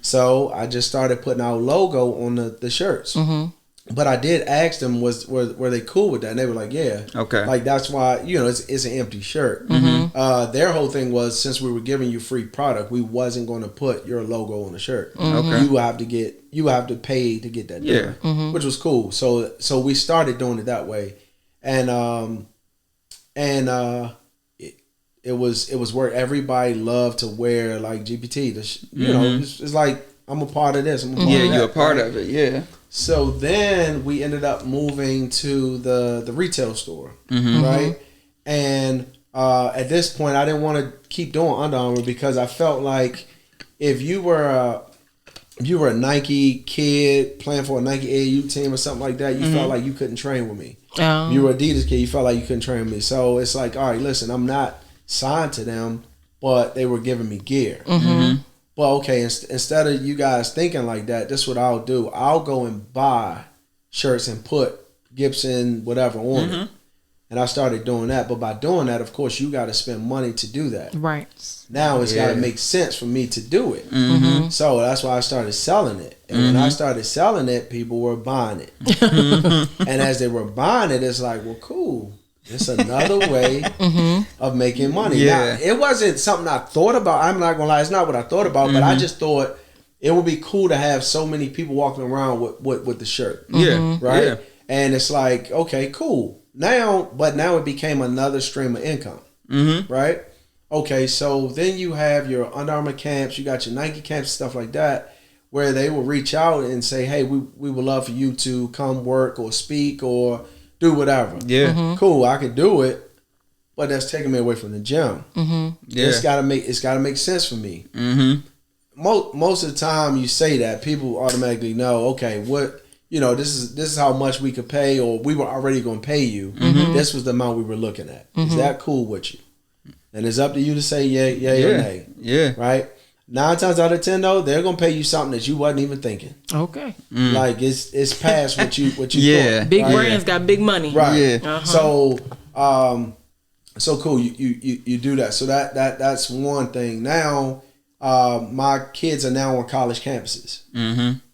So I just started putting our logo on the shirts. But I did ask them, were they cool with that? And they were like, yeah. Okay. Like, that's why, it's an empty shirt. Their whole thing was, since we were giving you free product, we wasn't going to put your logo on the shirt. Okay. You would have to pay to get that done, which was cool. So we started doing it that way. And it was where everybody loved to wear like GPT. It's like, I'm a part of this. You're a part of it. Yeah. So then we ended up moving to the retail store, right? And at this point, I didn't want to keep doing Under Armour because I felt like if you were a Nike kid playing for a Nike AAU team or something like that, you felt like you couldn't train with me. If you were an Adidas kid, you felt like you couldn't train with me. So it's like, all right, listen, I'm not signed to them, but they were giving me gear. Well, okay, instead of you guys thinking like that, this is what I'll do. I'll go and buy shirts and put Gibson whatever on it. And I started doing that. But by doing that, of course, you got to spend money to do that. Right. Now it's got to make sense for me to do it. So that's why I started selling it. And when I started selling it, people were buying it. And as they were buying it, it's like, well, cool. It's another way of making money. Yeah. Now, it wasn't something I thought about. I'm not going to lie. It's not what I thought about. But I just thought it would be cool to have so many people walking around with the shirt. Yeah. Right? Yeah. And it's like, okay, cool. Now it became another stream of income. Right? Okay, so then you have your Under Armour camps. You got your Nike camps, stuff like that, where they will reach out and say, hey, we would love for you to come work or speak or do whatever. Yeah. Cool, I could do it, but that's taking me away from the gym. Yeah. It's gotta make sense for me. Most of the time you say that, people automatically know, okay, what this is how much we could pay, or we were already gonna pay you. This was the amount we were looking at. Is that cool with you? And it's up to you to say yay or nay. Yeah. Right? 9 times out of 10 though, they're gonna pay you something that you wasn't even thinking. Okay. Like it's past what you thought. Big brands got big money. Right. Yeah. So cool. You do that. So that's one thing. Now my kids are now on college campuses.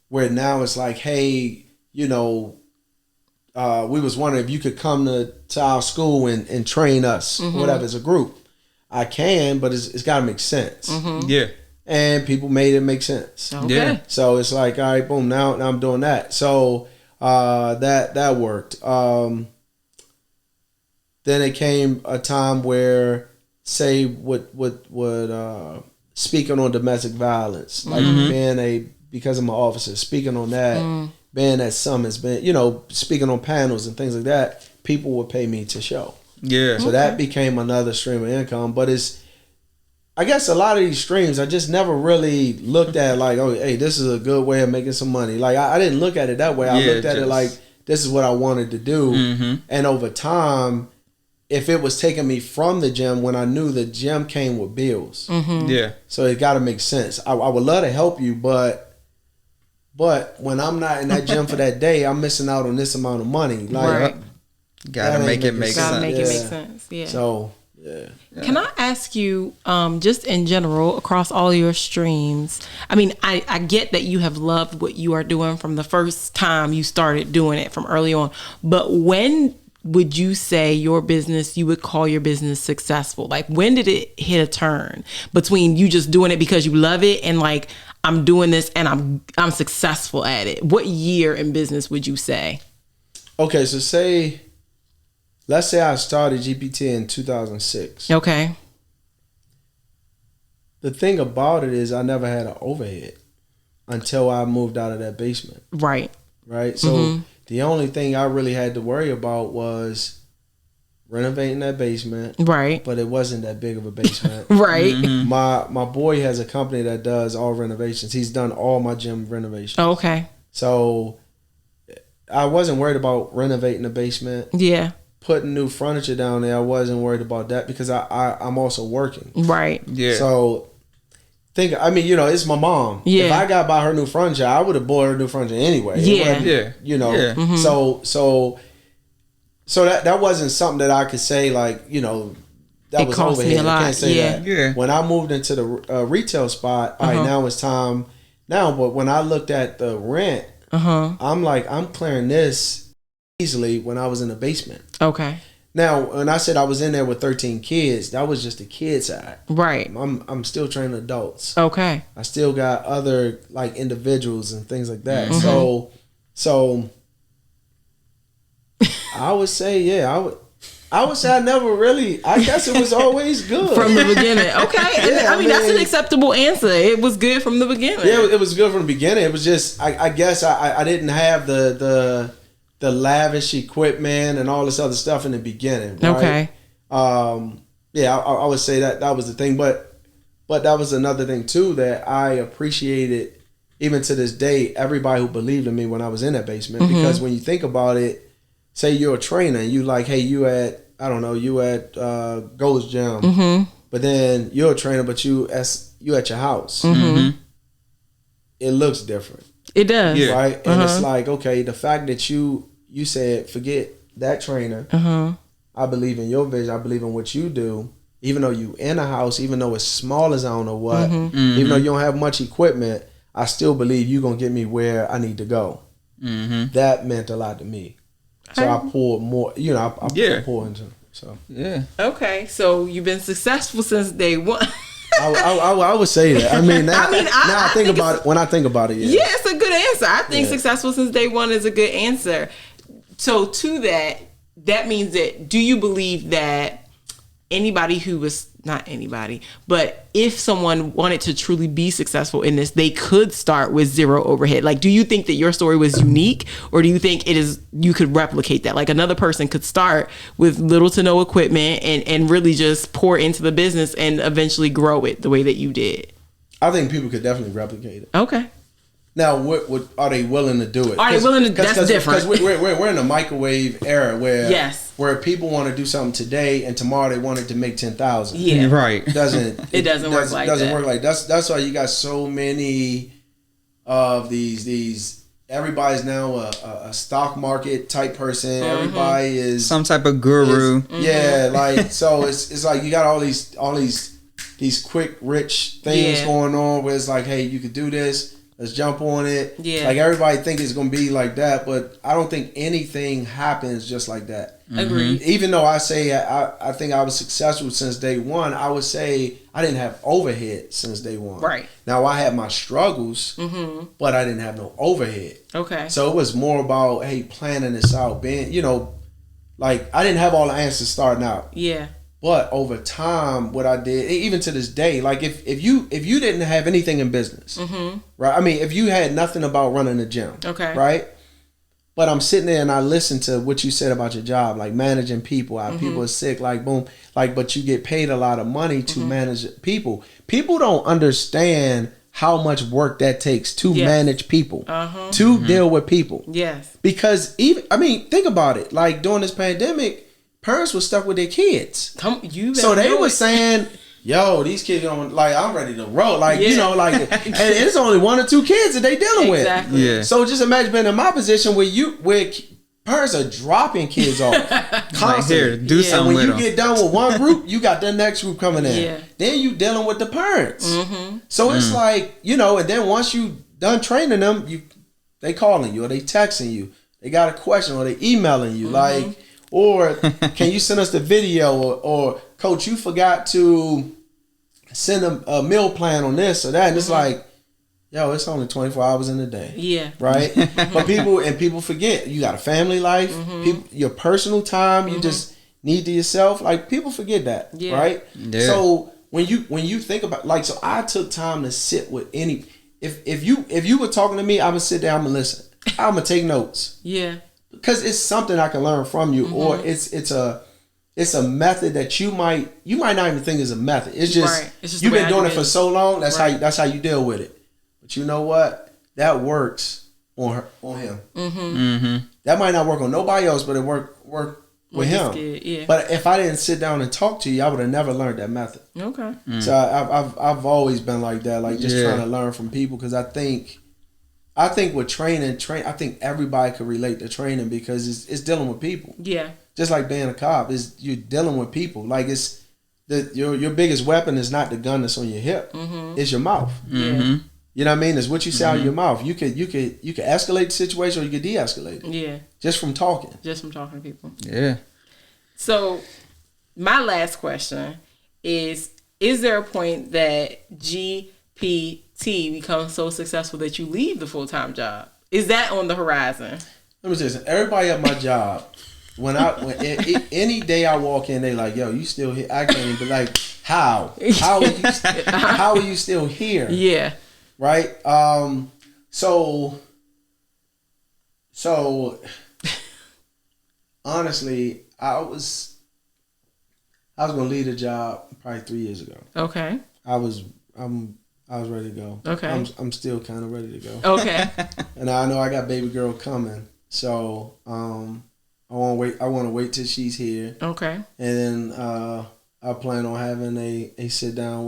Where now it's like, hey, we was wondering if you could come to our school and train us, whatever, as a group. I can, but it's got to make sense. Yeah. And people made it make sense. Okay. Yeah. So it's like, all right, boom, now I'm doing that. So that worked. Then it came a time where, say, what speaking on domestic violence, like because I'm an officer, speaking on that, being at summits, speaking on panels and things like that, people would pay me to show. Yeah. So that became another stream of income. But I guess a lot of these streams, I just never really looked at like, oh, hey, this is a good way of making some money. Like, I didn't look at it that way. I looked at it like, this is what I wanted to do. And over time, if it was taking me from the gym, when I knew the gym came with bills. Yeah. So it got to make sense. I would love to help you, but when I'm not in that gym for that day, I'm missing out on this amount of money. Like, gotta make it make sense. Gotta make it make sense. Yeah. So Yeah. Can I ask you, just in general, across all your streams? I mean, I get that you have loved what you are doing from the first time you started doing it from early on. But when would you say you would call your business successful? Like, when did it hit a turn between you just doing it because you love it and like, I'm doing this and I'm successful at it? What year in business would you say? Okay, so let's say I started GPT in 2006. Okay. The thing about it is I never had an overhead until I moved out of that basement. Right. Right? So the only thing I really had to worry about was renovating that basement. Right. But it wasn't that big of a basement. Right. My boy has a company that does all renovations. He's done all my gym renovations. Okay. So I wasn't worried about renovating the basement. Yeah. Putting new furniture down there, I wasn't worried about that because I'm also working. Right. Yeah. So it's my mom. Yeah. If I got by her new furniture, I would have bought her new furniture anyway. Yeah. Yeah. So that wasn't something that I could say like, that It was cost overhead. me a lot. I can't say Yeah. that. Yeah. When I moved into the retail spot, all right, now it's time. Now, but when I looked at the rent, I'm like, I'm clearing this easily when I was in the basement. Okay. Now, when I said I was in there with 13 kids, that was just the kid side. Right. I'm still training adults. Okay. I still got other like individuals and things like that. So I would say, I would say I never really. I guess it was always good from the beginning. Okay. Yeah, I mean, that's an acceptable answer. It was good from the beginning. Yeah, it was good from the beginning. It was just I guess I didn't have the lavish equipment and all this other stuff in the beginning. Right? Okay. I would say that was the thing, but that was another thing too that I appreciated even to this day. Everybody who believed in me when I was in that basement, because when you think about it, say you're a trainer and you like, hey, you at Gold's Gym, but then you're a trainer, but you at your house. It looks different. It does. Yeah. Right? And it's like, okay, the fact that you said, forget that trainer. I believe in your vision. I believe in what you do. Even though you in a house, even though it's small as I don't know what, even though you don't have much equipment, I still believe you're going to get me where I need to go. That meant a lot to me. So I poured more, I poured into it. So Yeah. Okay. So you've been successful since day one. I would say that. I mean, now I think about it. When I think about it, Yeah, it's a good answer. I think successful since day one is a good answer. So to that means that, do you believe that anybody who was, not anybody, but if someone wanted to truly be successful in this, they could start with zero overhead? Like, do you think that your story was unique, or do you think you could replicate that? Like, another person could start with little to no equipment and really just pour into the business and eventually grow it the way that you did? I think people could definitely replicate it. Okay. Now, what are they willing to do it? Are they willing to? That's different. Because we're in a microwave era where people want to do something today and tomorrow they want it to make 10,000. Yeah, right. It doesn't work like that. That's why you got so many of these. Everybody's now a stock market type person. Everybody is some type of guru. Yeah, like so it's like you got all these quick rich things going on where it's like, hey, you could do this. Let's jump on it. Yeah. Like everybody think it's gonna be like that, but I don't think anything happens just like that. Agreed. Even though I say I think I was successful since day one, I would say I didn't have overhead since day one. Right. Now I had my struggles, but I didn't have no overhead. Okay. So it was more about, hey, planning this out, being, like I didn't have all the answers starting out. Yeah. But over time, what I did, even to this day, like if you didn't have anything in business, right? I mean, if you had nothing about running a gym, okay, right? But I'm sitting there and I listen to what you said about your job, like managing people. People are sick, like boom, like but you get paid a lot of money to manage people. People don't understand how much work that takes to manage people, to deal with people. Yes, because think about it. Like during this pandemic, parents were stuck with their kids. So they were saying, yo, these kids don't, like, I'm ready to roll. Like, and it's only one or two kids that they dealing with. Exactly. Yeah. So just imagine being in my position where Parents are dropping kids off constantly. Like, here, do something And when with you them. get done with one group, you got the next group coming in. Yeah. Then you dealing with the parents. So it's like, you know, and then once you done training them, they calling you or they texting you. They got a question or they emailing you. Like, or can you send us the video? Or coach, you forgot to send a meal plan on this or that. And it's like, yo, it's only 24 hours in a day. Yeah. Right? But people forget. You got a family life, your personal time, you just need to yourself. Like, people forget that. Yeah. Right? Yeah. So when you think about, like, so I took time to sit with any, if you were talking to me, I'm gonna sit down, I'm gonna listen. I'm gonna take notes. Yeah. Because it's something I can learn from you, or it's a method that you might not even think is a method. It's just, Right. It's just you've the way been I doing do it for it. so long. That's Right. how you deal with it. But you know what? That works on him. That might not work on nobody else, but it work with him. Kid, yeah. But if I didn't sit down and talk to you, I would have never learned that method. Okay. So I've always been like that, like just trying to learn from people, because I think with training, I think everybody could relate to training, because it's dealing with people. Yeah. Just like being a cop, you're dealing with people. Like, it's your biggest weapon is not the gun that's on your hip. It's your mouth. Yeah. You know what I mean? It's what you say out of your mouth. You could escalate the situation, or you could de-escalate it. Yeah. Just from talking. Just from talking to people. Yeah. So, my last question is there a point that GPT becomes so successful that you leave the full-time job? Is that on the horizon? Let me tell you something. Everybody at my job, any day I walk in, they like, yo, you still here? I can't even be like, how are you still here? Yeah. Right? So honestly, I was gonna leave the job probably 3 years ago. Okay. I was ready to go. Okay. I'm still kind of ready to go. Okay. And I know I got baby girl coming, so I want to wait till she's here. Okay. And then I plan on having a sit down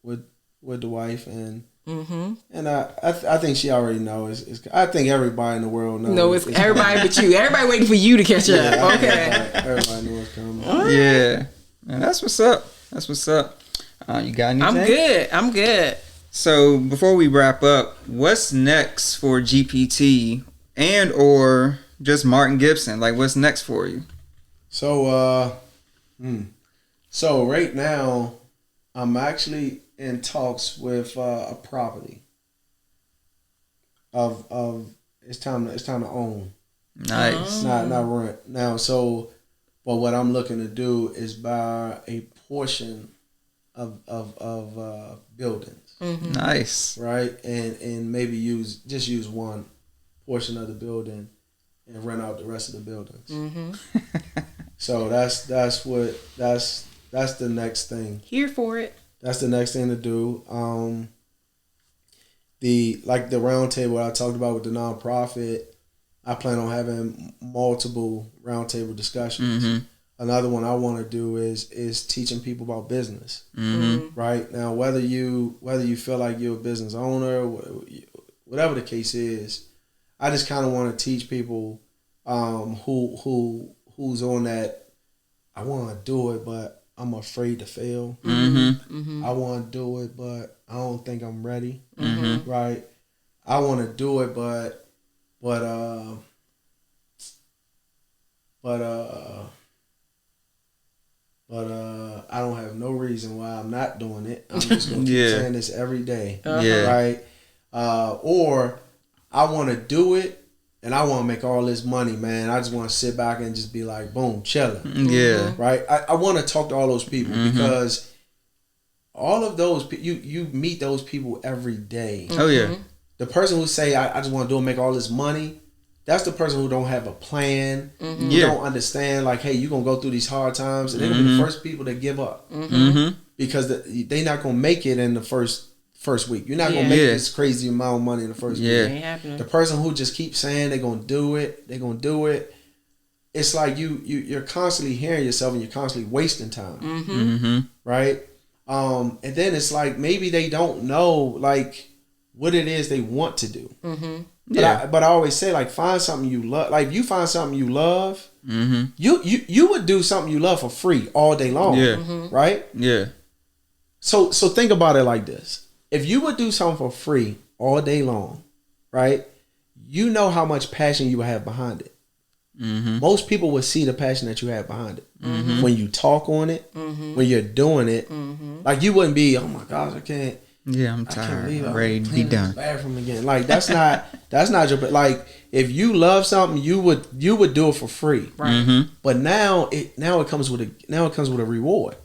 with the wife, and and I think she already knows. I think everybody in the world knows. No, it's everybody but you. Everybody waiting for you to catch up. Yeah, Okay. everybody knows it's coming. Yeah. And that's what's up. You got anything? I'm good. So before we wrap up, what's next for GPT and or just Martin Gibson? Like, what's next for you? So so right now I'm actually in talks with a property of it's time to own. Nice. Not rent. Now, so but what I'm looking to do is buy a portion of buildings. Nice. Right? And maybe use one portion of the building and rent out the rest of the buildings. So that's the next thing. Here for it. That's the next thing to do. The round table I talked about with the nonprofit, I plan on having multiple round table discussions. Another one I want to do is teaching people about business. Right now, whether you feel like you're a business owner, whatever the case is, I just kind of want to teach people who's on that. I want to do it, but I'm afraid to fail. I want to do it, but I don't think I'm ready. Right? I want to do it, but I don't have no reason why I'm not doing it. I'm just gonna keep saying this every day. Right? Or I want to do it, and I want to make all this money, man. I just want to sit back and just be like, boom, chilling. Yeah. Right? I want to talk to all those people because all of those, you meet those people every day. Oh, yeah. The person who say, I just want to do and make all this money, that's the person who don't have a plan, who don't understand, like, hey, you're going to go through these hard times, and they're going to be the first people to give up. Because they're not going to make it in the first week. You're not going to make this crazy amount of money in the first week. Ain't happening. The person who just keeps saying they're going to do it, it's like you're constantly hearing yourself and you're constantly wasting time. Right? And then it's like maybe they don't know, like, what it is they want to do. Yeah. But I always say, like, find something you love. Like, if you find something you love, you would do something you love for free all day long. Yeah. Right? Yeah. So think about it like this. If you would do something for free all day long, right? You know how much passion you would have behind it. Most people would see the passion that you have behind it. When you talk on it, when you're doing it. Like, you wouldn't be, oh my gosh, I can't. Yeah, I'm tired. I'm ready to be done. Bathroom again. Like, that's not your, like, if you love something, you would do it for free. Right. But now it comes with a reward.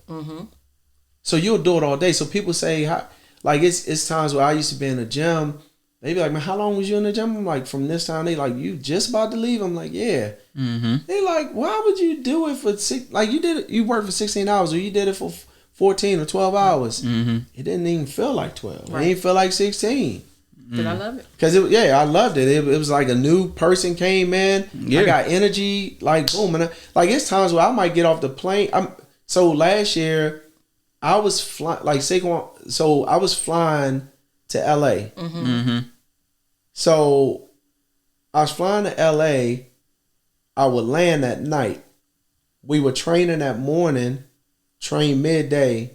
So you'll do it all day. So people say, like, it's times where I used to be in the gym. They be like, man, how long was you in the gym? I'm like, from this time. They like, you just about to leave? I'm like, yeah. They like, why would you do it for you worked for 16 hours, or you did it for 14 or 12 hours. It didn't even feel like 12. Right. It didn't feel like 16. Did I love it? Because I loved it. It was like a new person came in. I got energy, like, boom. And it's times where I might get off the plane. So last year, I was flying, like Saquon. So I was flying to LA. So I was flying to LA. I would land that night. We were training that morning, train midday,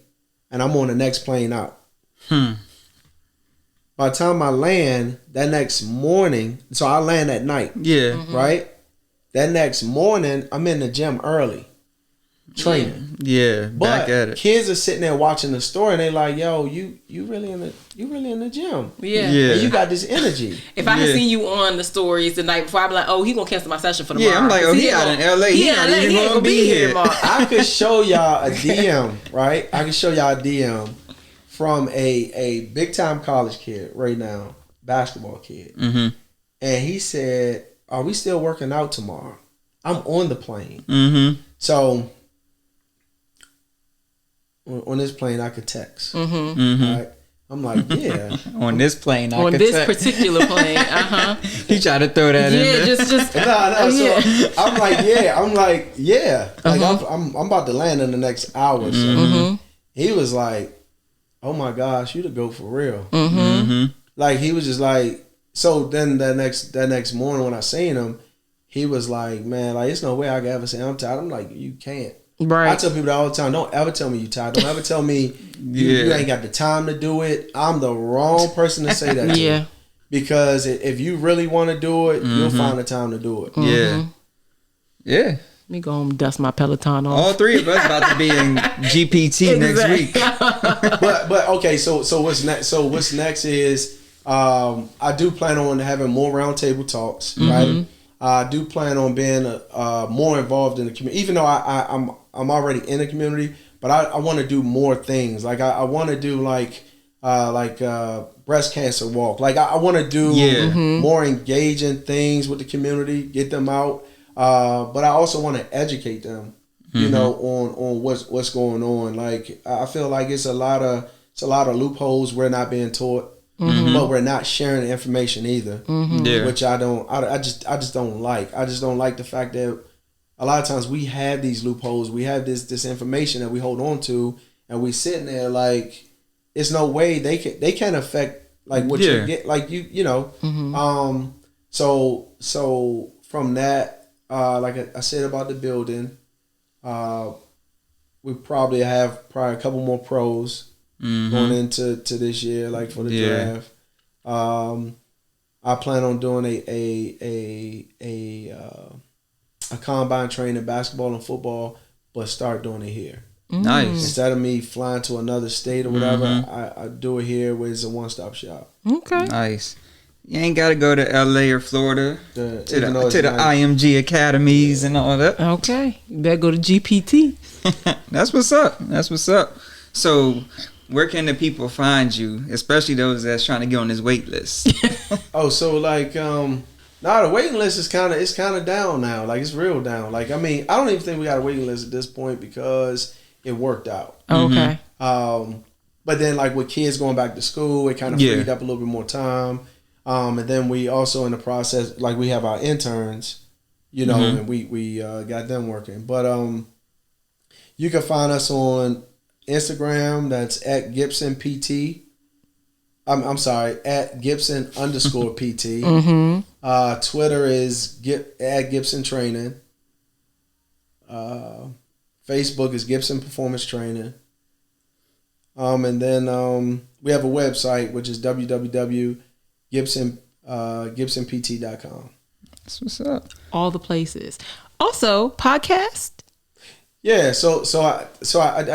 and I'm on the next plane out. By the time I land that next morning, so I land at night. Yeah. Right? That next morning, I'm in the gym early, training. Yeah. Back But at it. kids are sitting there watching the story, and they like, yo, you really in the gym. Yeah. And you got this energy. If I had seen you on the stories the night before, I'd be like, oh, he gonna cancel my session for tomorrow. Yeah, I'm like, oh, he out in LA. He not even gonna be here. I could show y'all a DM, right? I can show y'all a DM from a big time college kid right now, basketball kid. And he said, are we still working out tomorrow? I'm on the plane. So on this plane, I could text. Right? I'm like, yeah. On this plane, I on could this text. particular plane, He tried to throw that in there. just No. So I'm like, yeah. Like, I'm about to land in the next hour. So he was like, oh my gosh, you to go for real. Like, he was just like, so then that next morning when I seen him, he was like, man, like, it's no way I can ever say I'm tired. I'm like, you can't. right. I tell people that all the time, don't ever tell me you tired. Don't ever tell me you ain't got the time to do it. I'm the wrong person to say that to. Because if you really want to do it, you'll find the time to do it. Yeah. Let me go home and dust my Peloton off. All three of us about to be in GPT next week. But okay, so what's next? So what's next is I do plan on having more roundtable talks, right? I do plan on being more involved in the community, even though I'm already in the community. But I want to do more things. Like I want to do like breast cancer walk. Like I want to do more engaging things with the community, get them out. But I also want to educate them, you know, on what's going on. Like I feel like it's a lot of loopholes we're not being taught. But we're not sharing the information either, which I just don't like. I just don't like the fact that a lot of times we have these loopholes. We have this information that we hold on to, and we sitting there like it's no way they can't affect like what you get, like you know. So from that, like I said about the building, we probably have a couple more pros. Going into this year, like for the draft, I plan on doing a combine training basketball and football, but start doing it here. Nice. Instead of me flying to another state or whatever, I do it here, where it's a one-stop shop. Okay. Nice. You ain't got to go to LA or Florida to the nice. IMG academies and all that. Okay. You better go to GPT. That's what's up. So, where can the people find you, especially those that's trying to get on this wait list? So like, the waiting list is kind of down now. Like, it's real down. Like, I mean, I don't even think we got a waiting list at this point because it worked out. Okay. But then, like, with kids going back to school, it kind of freed up a little bit more time. And then we also in the process, like, we have our interns, you know, and we got them working. But you can find us on Instagram. That's at Gibson PT. I'm sorry, at Gibson _PT. Mm-hmm. Twitter is at Gibson Training. Facebook is Gibson Performance Training. And then we have a website, which is www.gibsonpt.com. That's what's up. All the places. Also, podcast. Yeah, so I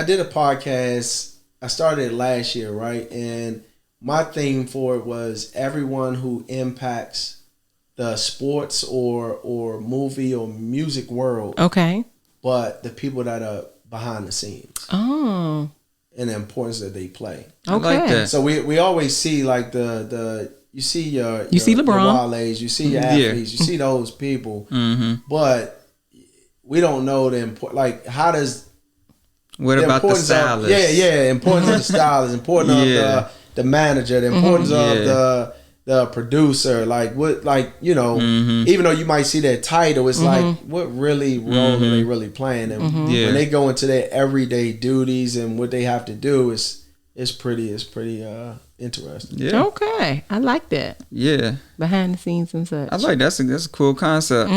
did a podcast. I started it last year, right? And my theme for it was everyone who impacts the sports or movie or music world. Okay. But the people that are behind the scenes. Oh. And the importance that they play. Okay. I like that. So we always see like the you see your see LeBron, your Wale's, you see your athletes, you see those people, but we don't know the important. Like, how does what about the stylist? Importance of the stylist, importance of the manager, the importance of the producer. Like what, like even though you might see that title, it's like what really role are they really playing? And when they go into their everyday duties and what they have to do, it's pretty interesting. Yeah. Okay. I like that. Yeah. Behind the scenes and such. I like that's a cool concept.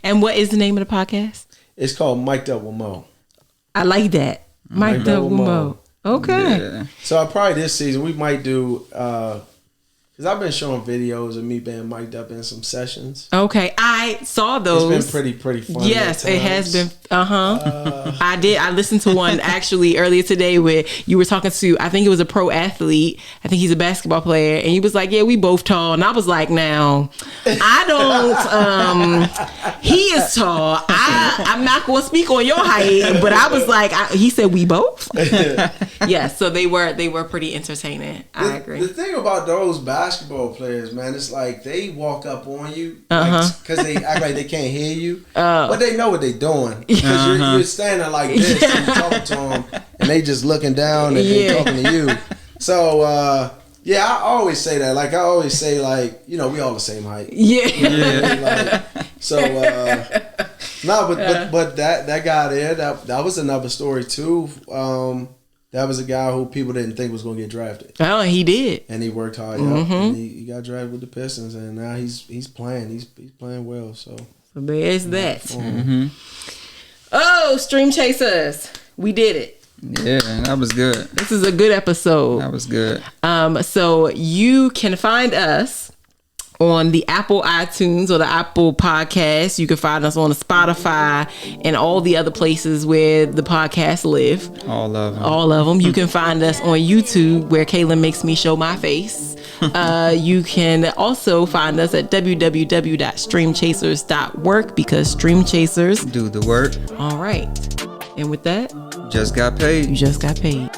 And what is the name of the podcast? It's called Mic'd Up with Mo. I like that. Mic'd Up with Mo. Okay. Yeah. So probably this season we might do because I've been showing videos of me being mic'd up in some sessions. Okay, I saw those. It's been pretty fun. Yes, it has been. I did. I listened to one actually earlier today where you were talking to, I think it was a pro athlete. I think he's a basketball player, and he was like, "Yeah, we both tall," and I was like, "Now, I don't. He is tall. I'm not going to speak on your height, but I was like, he said we both. Yes, so they were pretty entertaining. I agree. The thing about those basketball players, man, it's like they walk up on you because they act like they can't hear you, but they know what they're doing because you're standing like this and you're talking to them, and they just looking down and they talking to you. So I always say that. Like I always say, like we all the same height. Yeah. But that guy there, that was another story too. That was a guy who people didn't think was going to get drafted. Oh, he did, and he worked hard. And he got drafted with the Pistons, and now he's playing. He's playing well. So there's that. Oh, Stream Chasers, we did it. Yeah, that was good. This is a good episode. That was good. So you can find us on the Apple iTunes or the Apple Podcast. You can find us on the Spotify and all the other places where the podcasts live. All of them. You can find us on YouTube where Kalan makes me show my face. You can also find us at www.streamchasers.work because Stream Chasers do the work. All right. And with that, just got paid. You just got paid.